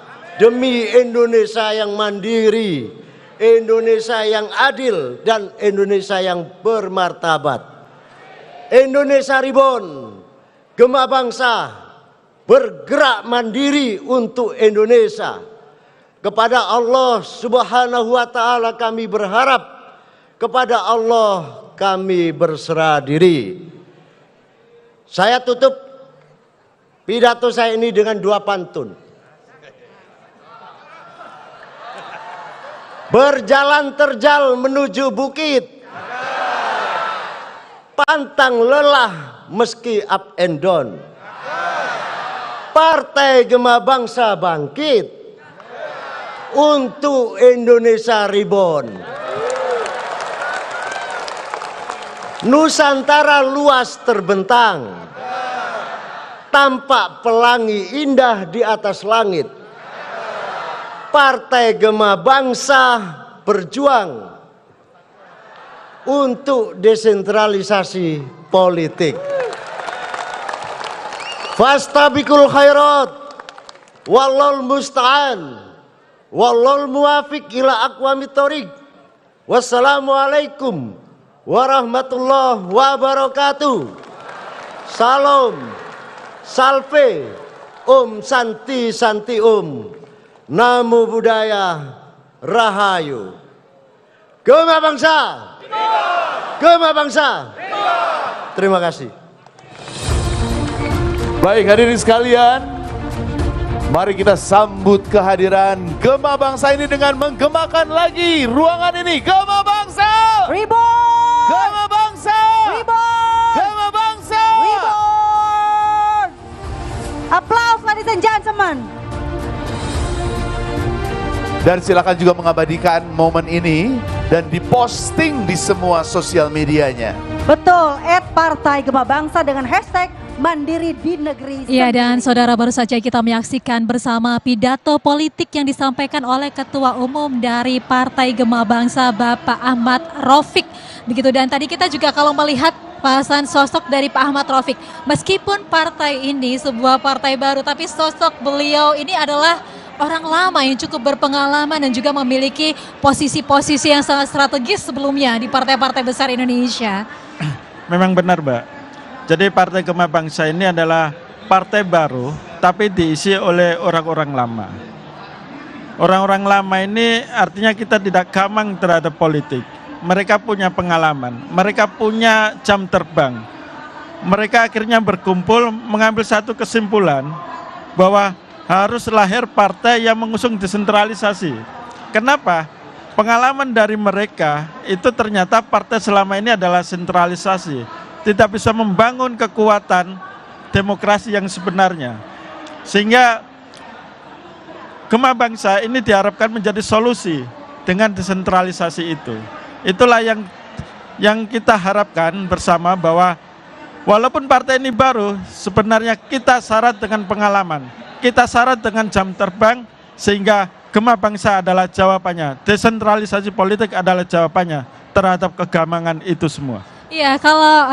demi Indonesia yang mandiri, Indonesia yang adil, dan Indonesia yang bermartabat. Indonesia Reborn, Gema Bangsa, bergerak mandiri untuk Indonesia. Kepada Allah Subhanahu wa Ta'ala kami berharap, kepada Allah kami berserah diri. Saya tutup pidato saya ini dengan 2 pantun. Berjalan terjal menuju bukit, pantang lelah meski up and down. Partai Gema Bangsa bangkit untuk Indonesia Reborn. Nusantara luas terbentang, tampak pelangi indah di atas langit. Partai Gema Bangsa berjuang untuk desentralisasi politik. Fastabiqul khairat, wallahul musta'an, wallahul muwafiq ila aqwamit thoriq. Wassalamualaikum warahmatullahi wabarakatuh. Salam, salve, santi santi namo buddhaya, rahayu. Gema Bangsa, Gema Bangsa. Terima kasih. Baik hadirin sekalian, mari kita sambut kehadiran Gema Bangsa ini dengan menggemakan lagi ruangan ini. Gema Bangsa! Reborn! Gema Bangsa! Reborn! Gema Bangsa! Reborn! Applause ladies and gentlemen. Dan silakan juga mengabadikan momen ini dan diposting di semua sosial medianya. Betul, @Partai Gema Bangsa dengan hashtag Mandiri di Negeri. Iya, dan saudara, baru saja kita menyaksikan bersama pidato politik yang disampaikan oleh Ketua Umum dari Partai Gema Bangsa, Bapak Ahmad Raufik. Begitu, dan tadi kita juga kalau melihat bahasan sosok dari Pak Ahmad Raufik, meskipun partai ini sebuah partai baru, tapi sosok beliau ini adalah orang lama yang cukup berpengalaman dan juga memiliki posisi-posisi yang sangat strategis sebelumnya di partai-partai besar Indonesia. Memang benar, Mbak. Jadi Partai Gema Bangsa ini adalah partai baru, tapi diisi oleh orang-orang lama. Orang-orang lama ini artinya kita tidak gamang terhadap politik. Mereka punya pengalaman, mereka punya jam terbang. Mereka akhirnya berkumpul mengambil satu kesimpulan bahwa harus lahir partai yang mengusung desentralisasi. Kenapa? Pengalaman dari mereka itu ternyata partai selama ini adalah sentralisasi. Tidak bisa membangun kekuatan demokrasi yang sebenarnya. Sehingga Gema Bangsa ini diharapkan menjadi solusi dengan desentralisasi itu. Itulah yang kita harapkan bersama, bahwa walaupun partai ini baru, sebenarnya kita syarat dengan pengalaman, kita syarat dengan jam terbang, sehingga Gema Bangsa adalah jawabannya. Desentralisasi politik adalah jawabannya terhadap kegamangan itu semua. Iya, kalau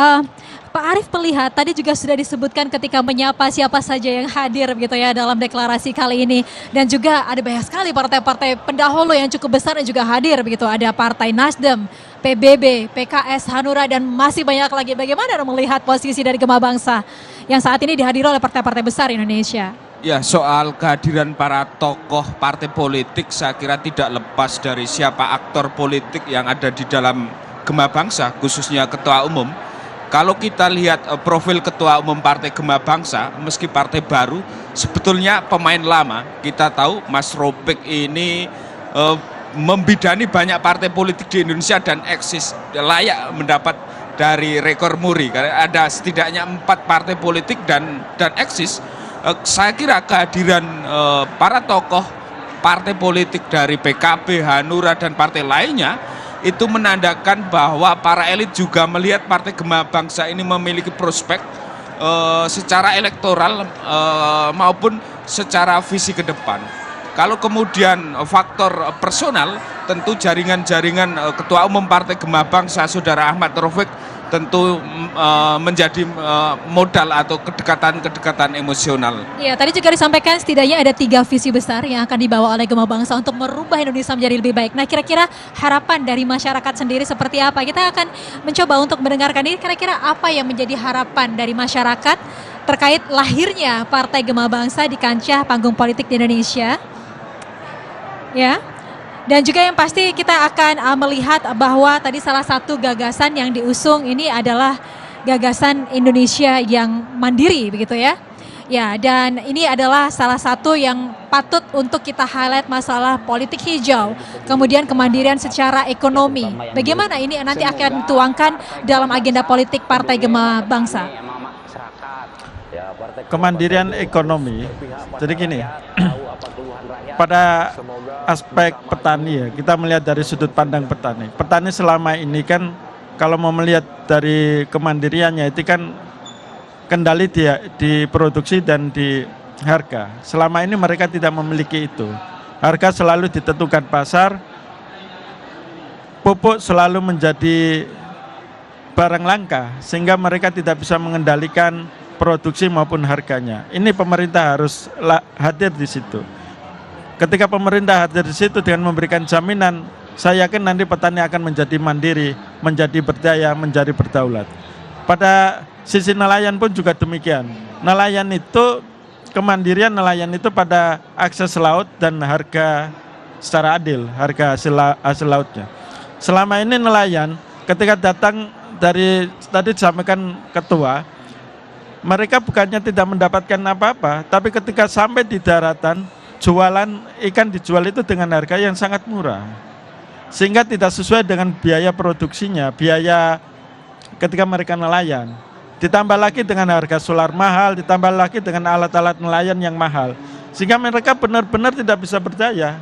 Pak Arief melihat tadi juga sudah disebutkan ketika menyapa siapa saja yang hadir begitu ya dalam deklarasi kali ini, dan juga ada banyak sekali partai-partai pendahulu yang cukup besar yang juga hadir begitu. Ada Partai Nasdem, PBB, PKS, Hanura, dan masih banyak lagi. Bagaimana melihat posisi dari Gema Bangsa yang saat ini dihadiri oleh partai-partai besar Indonesia? Ya, soal kehadiran para tokoh partai politik saya kira tidak lepas dari siapa aktor politik yang ada di dalam Gema Bangsa, khususnya Ketua Umum. Kalau kita lihat profil Ketua Umum Partai Gema Bangsa, meski partai baru, sebetulnya pemain lama. Kita tahu Mas Raufik ini membidani banyak partai politik di Indonesia dan eksis, layak mendapat dari rekor muri. Karena ada setidaknya 4 partai politik dan eksis. Saya kira kehadiran para tokoh partai politik dari PKB, Hanura, dan partai lainnya itu menandakan bahwa para elit juga melihat Partai Gema Bangsa ini memiliki prospek secara elektoral maupun secara visi ke depan. Kalau kemudian faktor personal, tentu jaringan-jaringan Ketua Umum Partai Gema Bangsa Saudara Ahmad Raufik tentu menjadi modal atau kedekatan-kedekatan emosional. Ya, tadi juga disampaikan setidaknya ada 3 visi besar yang akan dibawa oleh Gema Bangsa untuk merubah Indonesia menjadi lebih baik. Nah, kira-kira harapan dari masyarakat sendiri seperti apa? Kita akan mencoba untuk mendengarkan ini, kira-kira apa yang menjadi harapan dari masyarakat terkait lahirnya Partai Gema Bangsa di kancah panggung politik di Indonesia. Ya. Dan juga yang pasti kita akan melihat bahwa tadi salah satu gagasan yang diusung ini adalah gagasan Indonesia yang mandiri begitu ya. Ya, dan ini adalah salah satu yang patut untuk kita highlight masalah politik hijau, kemudian kemandirian secara ekonomi. Bagaimana ini nanti akan dituangkan dalam agenda politik Partai Gema Bangsa? Kemandirian ekonomi. Jadi gini, pada aspek petani ya, kita melihat dari sudut pandang petani. Petani selama ini kan kalau mau melihat dari kemandiriannya itu kan kendali dia di produksi dan di harga. Selama ini mereka tidak memiliki itu. Harga selalu ditentukan pasar, pupuk selalu menjadi barang langka sehingga mereka tidak bisa mengendalikan produksi maupun harganya. Ini pemerintah harus hadir di situ. Ketika pemerintah hadir di situ dengan memberikan jaminan, saya yakin nanti petani akan menjadi mandiri, menjadi berdaya, menjadi berdaulat. Pada sisi nelayan pun juga demikian. Nelayan itu, kemandirian nelayan itu pada akses laut dan harga secara adil, harga hasil lautnya. Selama ini nelayan ketika datang dari, tadi disampaikan ketua, mereka bukannya tidak mendapatkan apa-apa, tapi ketika sampai di daratan, jualan ikan dijual itu dengan harga yang sangat murah. Sehingga tidak sesuai dengan biaya produksinya, biaya ketika mereka nelayan. Ditambah lagi dengan harga solar mahal, ditambah lagi dengan alat-alat nelayan yang mahal. Sehingga mereka benar-benar tidak bisa berdaya.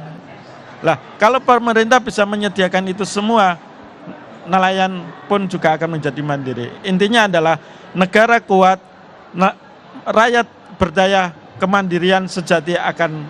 Lah, kalau pemerintah bisa menyediakan itu semua, nelayan pun juga akan menjadi mandiri. Intinya adalah negara kuat, rakyat berdaya, kemandirian sejati akan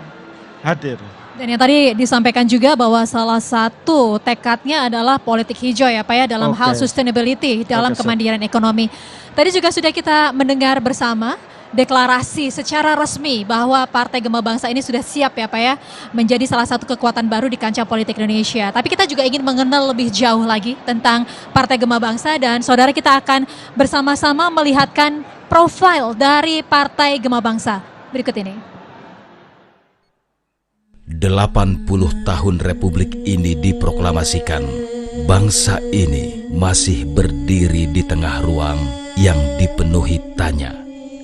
hadir. Dan yang tadi disampaikan juga bahwa salah satu tekadnya adalah politik hijau ya Pak ya, dalam hal sustainability, dalam kemandirian ekonomi. Tadi juga sudah kita mendengar bersama deklarasi secara resmi bahwa Partai Gema Bangsa ini sudah siap ya Pak ya, menjadi salah satu kekuatan baru di kancah politik Indonesia. Tapi kita juga ingin mengenal lebih jauh lagi tentang Partai Gema Bangsa, dan saudara kita akan bersama-sama melihatkan profil dari Partai Gema Bangsa berikut ini. 80 tahun Republik ini diproklamasikan. Bangsa ini masih berdiri di tengah ruang yang dipenuhi tanya.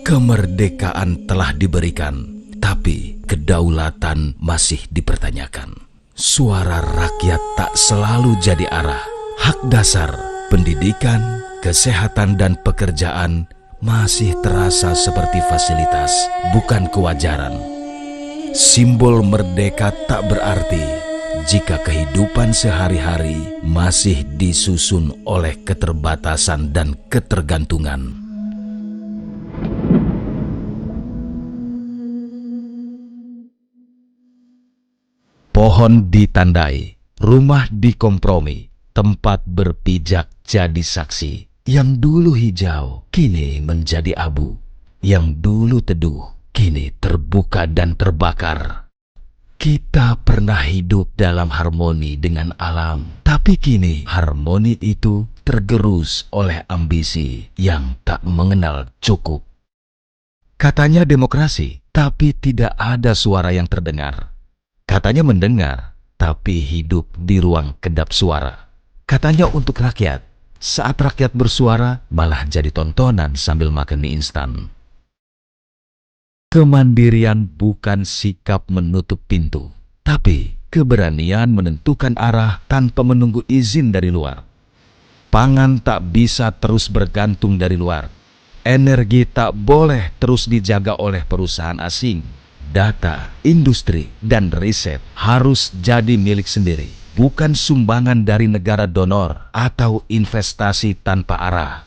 Kemerdekaan telah diberikan, tapi kedaulatan masih dipertanyakan. Suara rakyat tak selalu jadi arah. Hak dasar, pendidikan, kesehatan dan pekerjaan masih terasa seperti fasilitas, bukan kewajaran. Simbol merdeka tak berarti jika kehidupan sehari-hari masih disusun oleh keterbatasan dan ketergantungan. Pohon ditandai, rumah dikompromi, tempat berpijak jadi saksi. Yang dulu hijau, kini menjadi abu. Yang dulu teduh, kini terbuka dan terbakar. Kita pernah hidup dalam harmoni dengan alam, tapi kini harmoni itu tergerus oleh ambisi yang tak mengenal cukup. Katanya demokrasi, tapi tidak ada suara yang terdengar. Katanya mendengar, tapi hidup di ruang kedap suara. Katanya untuk rakyat, saat rakyat bersuara malah jadi tontonan sambil makan mie instan. Kemandirian bukan sikap menutup pintu, tapi keberanian menentukan arah tanpa menunggu izin dari luar. Pangan tak bisa terus bergantung dari luar. Energi tak boleh terus dijaga oleh perusahaan asing. Data, industri, dan riset harus jadi milik sendiri, bukan sumbangan dari negara donor atau investasi tanpa arah.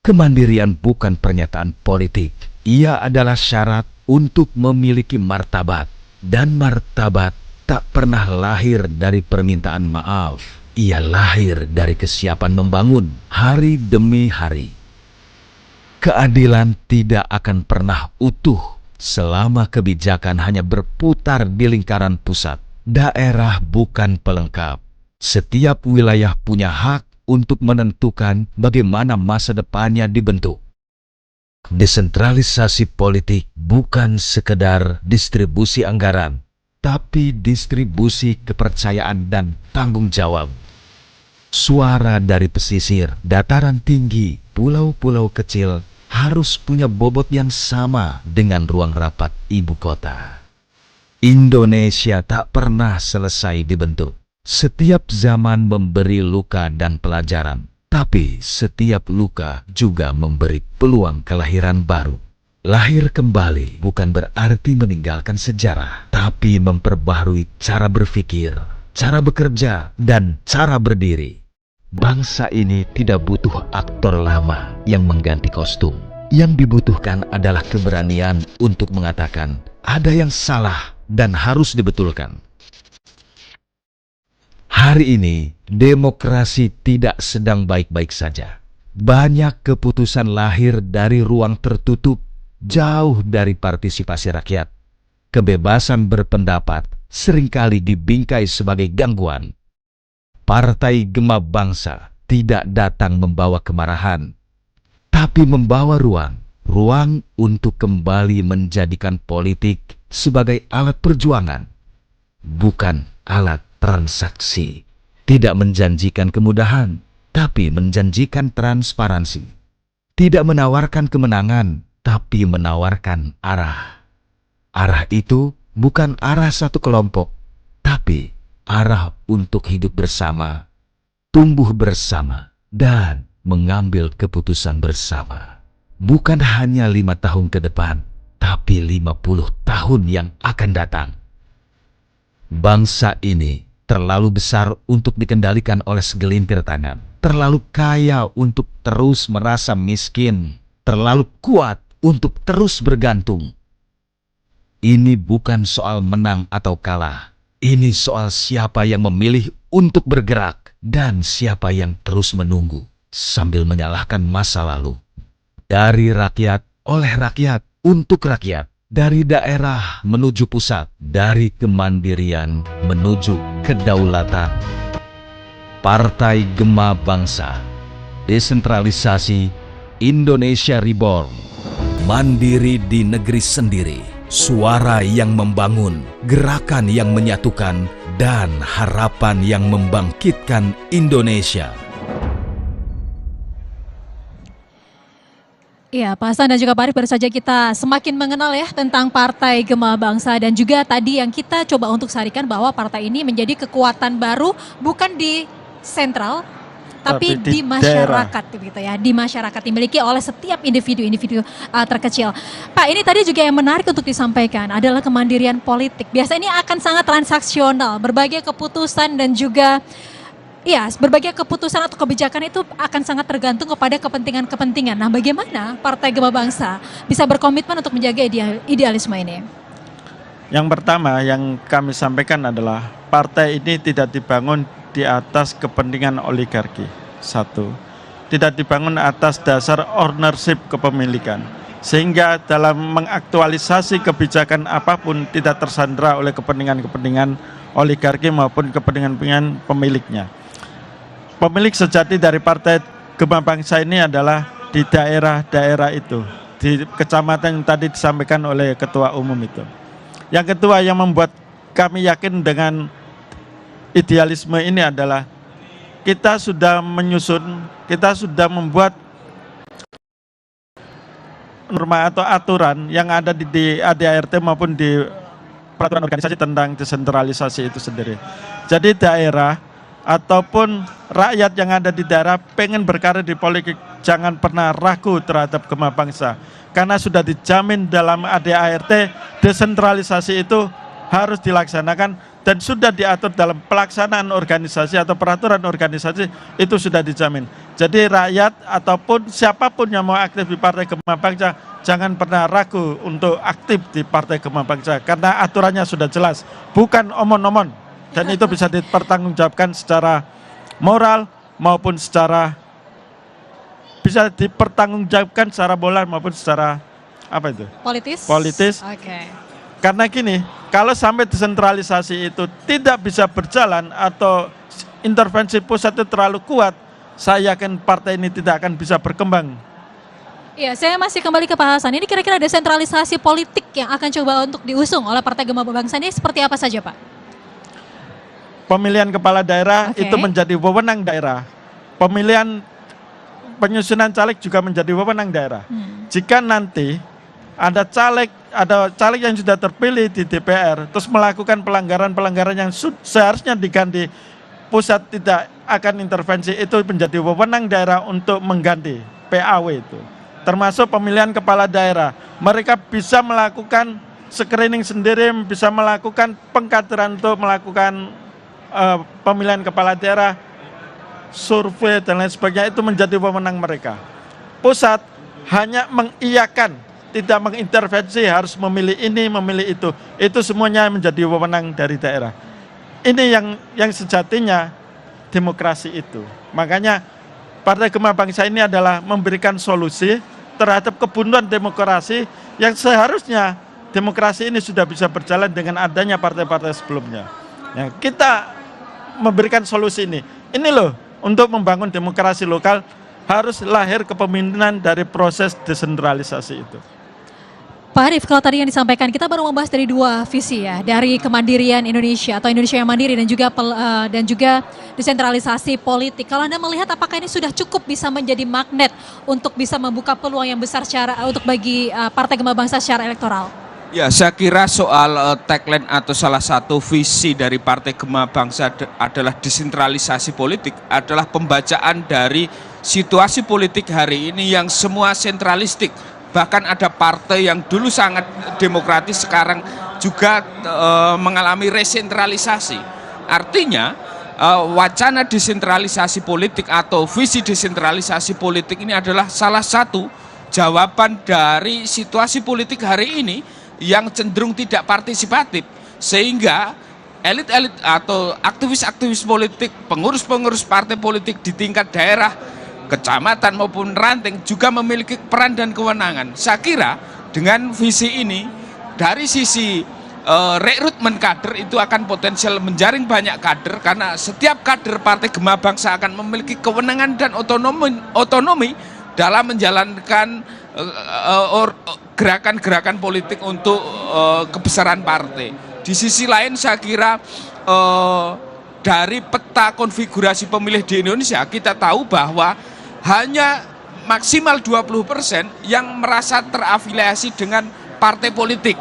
Kemandirian bukan pernyataan politik. Ia adalah syarat untuk memiliki martabat, dan martabat tak pernah lahir dari permintaan maaf. ia lahir dari kesiapan membangun hari demi hari. Keadilan tidak akan pernah utuh selama kebijakan hanya berputar di lingkaran pusat. Daerah bukan pelengkap. Setiap wilayah punya hak untuk menentukan bagaimana masa depannya dibentuk. Desentralisasi politik bukan sekedar distribusi anggaran, tapi distribusi kepercayaan dan tanggung jawab. Suara dari pesisir, dataran tinggi, pulau-pulau kecil harus punya bobot yang sama dengan ruang rapat ibu kota. Indonesia tak pernah selesai dibentuk. Setiap zaman memberi luka dan pelajaran, tapi setiap luka juga memberi peluang kelahiran baru. Lahir kembali bukan berarti meninggalkan sejarah, tapi memperbaharui cara berpikir, cara bekerja, dan cara berdiri. Bangsa ini tidak butuh aktor lama yang mengganti kostum. Yang dibutuhkan adalah keberanian untuk mengatakan ada yang salah dan harus dibetulkan. Hari ini, demokrasi tidak sedang baik-baik saja. Banyak keputusan lahir dari ruang tertutup, jauh dari partisipasi rakyat. Kebebasan berpendapat seringkali dibingkai sebagai gangguan. Partai Gema Bangsa tidak datang membawa kemarahan, tapi membawa ruang untuk kembali menjadikan politik sebagai alat perjuangan, bukan alat transaksi. Tidak menjanjikan kemudahan, tapi menjanjikan transparansi. Tidak menawarkan kemenangan, tapi menawarkan arah. Arah itu bukan arah satu kelompok, tapi arah untuk hidup bersama, tumbuh bersama, dan mengambil keputusan bersama. Bukan hanya 5 tahun ke depan, tapi 50 tahun yang akan datang. Bangsa ini terlalu besar untuk dikendalikan oleh segelintir tangan, terlalu kaya untuk terus merasa miskin, terlalu kuat untuk terus bergantung. Ini bukan soal menang atau kalah. Ini soal siapa yang memilih untuk bergerak dan siapa yang terus menunggu sambil menyalahkan masa lalu. Dari rakyat, oleh rakyat, untuk rakyat. Dari daerah menuju pusat. Dari kemandirian menuju kedaulatan. Partai Gema Bangsa. Desentralisasi Indonesia Reborn. Mandiri di negeri sendiri. Suara yang membangun, gerakan yang menyatukan, dan harapan yang membangkitkan Indonesia. Ya, Pak Hasan dan juga Pak Arief, baru saja kita semakin mengenal ya tentang Partai Gema Bangsa, dan juga tadi yang kita coba untuk sarikan bahwa partai ini menjadi kekuatan baru bukan di sentral, tapi di masyarakat, begitu ya, di masyarakat dimiliki oleh setiap individu-individu terkecil. Pak, ini tadi juga yang menarik untuk disampaikan adalah kemandirian politik. Biasanya ini akan sangat transaksional, berbagai keputusan dan juga berbagai keputusan atau kebijakan itu akan sangat tergantung kepada kepentingan-kepentingan. Nah, bagaimana Partai Gema Bangsa bisa berkomitmen untuk menjaga idealisme ini? Yang pertama yang kami sampaikan adalah partai ini tidak dibangun di atas kepentingan oligarki. Satu, tidak dibangun atas dasar ownership kepemilikan, sehingga dalam mengaktualisasi kebijakan apapun tidak tersandera oleh kepentingan-kepentingan oligarki maupun kepentingan-kepentingan pemiliknya. Pemilik sejati dari Partai Gema Bangsa ini adalah di daerah-daerah itu, di kecamatan yang tadi disampaikan oleh Ketua Umum itu. Yang kedua yang membuat kami yakin dengan idealisme ini adalah kita sudah menyusun, kita sudah membuat norma atau aturan yang ada di ADART maupun di peraturan organisasi tentang desentralisasi itu sendiri. Jadi daerah ataupun rakyat yang ada di daerah pengen berkarir di politik, jangan pernah ragu terhadap Gema Bangsa. Karena sudah dijamin dalam ADART, desentralisasi itu harus dilaksanakan dan sudah diatur dalam pelaksanaan organisasi atau peraturan organisasi, itu sudah dijamin. Jadi rakyat ataupun siapapun yang mau aktif di Partai Gema Bangsa, jangan pernah ragu untuk aktif di Partai Gema Bangsa, karena aturannya sudah jelas, bukan omon-omon, dan itu bisa dipertanggungjawabkan secara moral maupun secara bisa dipertanggungjawabkan secara moral maupun secara apa itu? Politis. Oke. Karena gini, kalau sampai desentralisasi itu tidak bisa berjalan atau intervensi pusat itu terlalu kuat, saya yakin partai ini tidak akan bisa berkembang. Iya, saya masih kembali ke Pak Hasan. Ini kira-kira desentralisasi politik yang akan coba untuk diusung oleh Partai Gemabang Bangsa ini seperti apa saja, Pak? Pemilihan kepala daerah Oke. itu menjadi wewenang daerah. Pemilihan penyusunan caleg juga menjadi wewenang daerah. Jika nanti ada caleg yang sudah terpilih di DPR terus melakukan pelanggaran-pelanggaran yang seharusnya diganti, pusat tidak akan intervensi, itu menjadi wewenang daerah untuk mengganti PAW itu. Termasuk pemilihan kepala daerah. Mereka bisa melakukan screening sendiri, bisa melakukan pengkaderan untuk melakukan pemilihan kepala daerah, survei dan lain sebagainya, itu menjadi wewenang mereka. Pusat hanya mengiyakan, tidak mengintervensi, harus memilih ini, memilih itu. Itu semuanya menjadi wewenang dari daerah. Ini yang sejatinya demokrasi itu. Makanya Partai Gemabang Bangsa ini adalah memberikan solusi terhadap kebuntuan demokrasi yang seharusnya demokrasi ini sudah bisa berjalan dengan adanya partai-partai sebelumnya. Ya, kita memberikan solusi ini. Ini loh, untuk membangun demokrasi lokal harus lahir kepemimpinan dari proses desentralisasi itu. Pak Arief, kalau tadi yang disampaikan, kita baru membahas dari dua visi ya, dari kemandirian Indonesia atau Indonesia yang mandiri dan juga desentralisasi politik. Kalau Anda melihat apakah ini sudah cukup bisa menjadi magnet untuk bisa membuka peluang yang besar untuk bagi Partai Gemabang Bangsa secara elektoral? Ya, saya kira soal tagline atau salah satu visi dari Partai Gemabang Bangsa adalah desentralisasi politik, adalah pembacaan dari situasi politik hari ini yang semua sentralistik. Bahkan ada partai yang dulu sangat demokratis sekarang juga mengalami resentralisasi. Artinya wacana desentralisasi politik atau visi desentralisasi politik ini adalah salah satu jawaban dari situasi politik hari ini yang cenderung tidak partisipatif, sehingga elit-elit atau aktivis-aktivis politik, pengurus-pengurus partai politik di tingkat daerah, kecamatan maupun ranting juga memiliki peran dan kewenangan. Saya kira dengan visi ini dari sisi rekrutmen kader itu akan potensial menjaring banyak kader, karena setiap kader Partai Gemabang Bangsa akan memiliki kewenangan dan otonomi dalam menjalankan gerakan-gerakan politik untuk kebesaran partai. Di sisi lain saya kira dari peta konfigurasi pemilih di Indonesia kita tahu bahwa hanya maksimal 20% yang merasa terafiliasi dengan partai politik.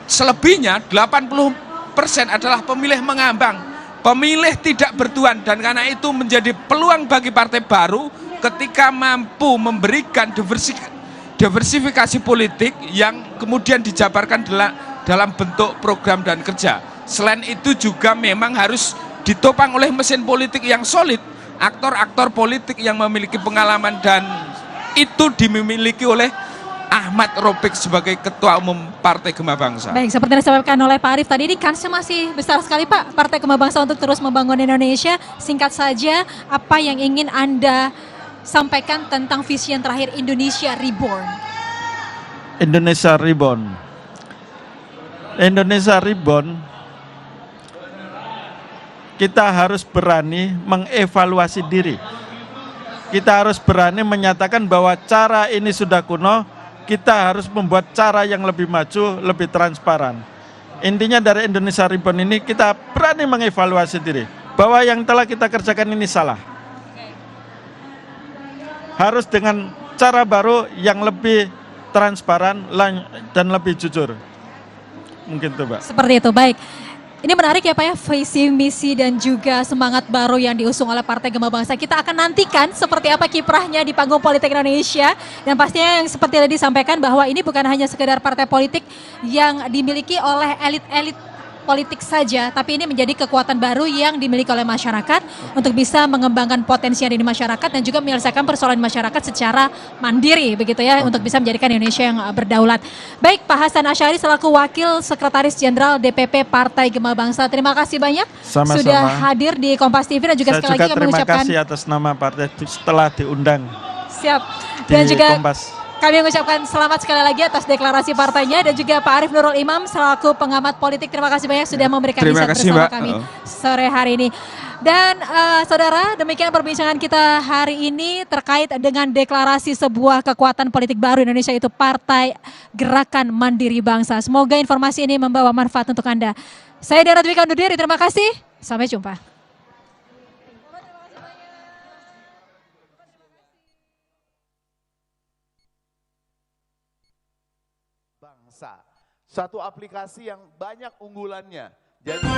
Selebihnya 80% adalah pemilih mengambang, pemilih tidak bertuan, dan karena itu menjadi peluang bagi partai baru ketika mampu memberikan diversifikasi politik yang kemudian dijabarkan dalam bentuk program dan kerja. Selain itu juga memang harus ditopang oleh mesin politik yang solid, aktor-aktor politik yang memiliki pengalaman, dan itu dimiliki oleh Ahmad Rofiq sebagai Ketua Umum Partai Gemabang Bangsa. Baik, seperti yang disampaikan oleh Pak Arief tadi, ini kansnya masih besar sekali Pak, Partai Gemabang Bangsa untuk terus membangun Indonesia. Singkat saja, apa yang ingin Anda sampaikan tentang visi yang terakhir Indonesia Reborn? Indonesia Reborn. Indonesia Reborn, kita harus berani mengevaluasi diri. Kita harus berani menyatakan bahwa cara ini sudah kuno, kita harus membuat cara yang lebih maju, lebih transparan. Intinya dari Indonesia Reborn ini kita berani mengevaluasi diri, bahwa yang telah kita kerjakan ini salah. Harus dengan cara baru yang lebih transparan dan lebih jujur. Mungkin itu, Mbak. Seperti itu, baik. Ini menarik ya Pak ya, visi, misi dan juga semangat baru yang diusung oleh Partai Gemabang Bangsa. Kita akan nantikan seperti apa kiprahnya di panggung politik Indonesia. Dan pastinya yang seperti tadi disampaikan bahwa ini bukan hanya sekedar partai politik yang dimiliki oleh elit-elit politik saja, tapi ini menjadi kekuatan baru yang dimiliki oleh masyarakat untuk bisa mengembangkan potensi yang ada di masyarakat dan juga menyelesaikan persoalan masyarakat secara mandiri begitu ya, untuk bisa menjadikan Indonesia yang berdaulat. Baik, Pak Hasan Asyari selaku Wakil Sekretaris Jenderal DPP Partai Gema Bangsa, terima kasih banyak Sama-sama. sudah hadir di Kompas TV dan juga Saya sekali juga lagi kami terima mengucapkan kasih atas nama partai setelah diundang siap di dan juga Kompas. kami mengucapkan selamat sekali lagi atas deklarasi partainya dan juga Pak Arief Nurul Imam selaku pengamat politik. Terima kasih banyak sudah memberikan Terima insight kasih, bersama Mbak. kami sore hari ini. Dan saudara, demikian perbincangan kita hari ini terkait dengan deklarasi sebuah kekuatan politik baru Indonesia, itu Partai Gerakan Mandiri Bangsa. Semoga informasi ini membawa manfaat untuk Anda. Saya Dara Dwika undur diri, terima kasih. Sampai jumpa. Bangsa. Satu aplikasi yang banyak unggulannya. Jadi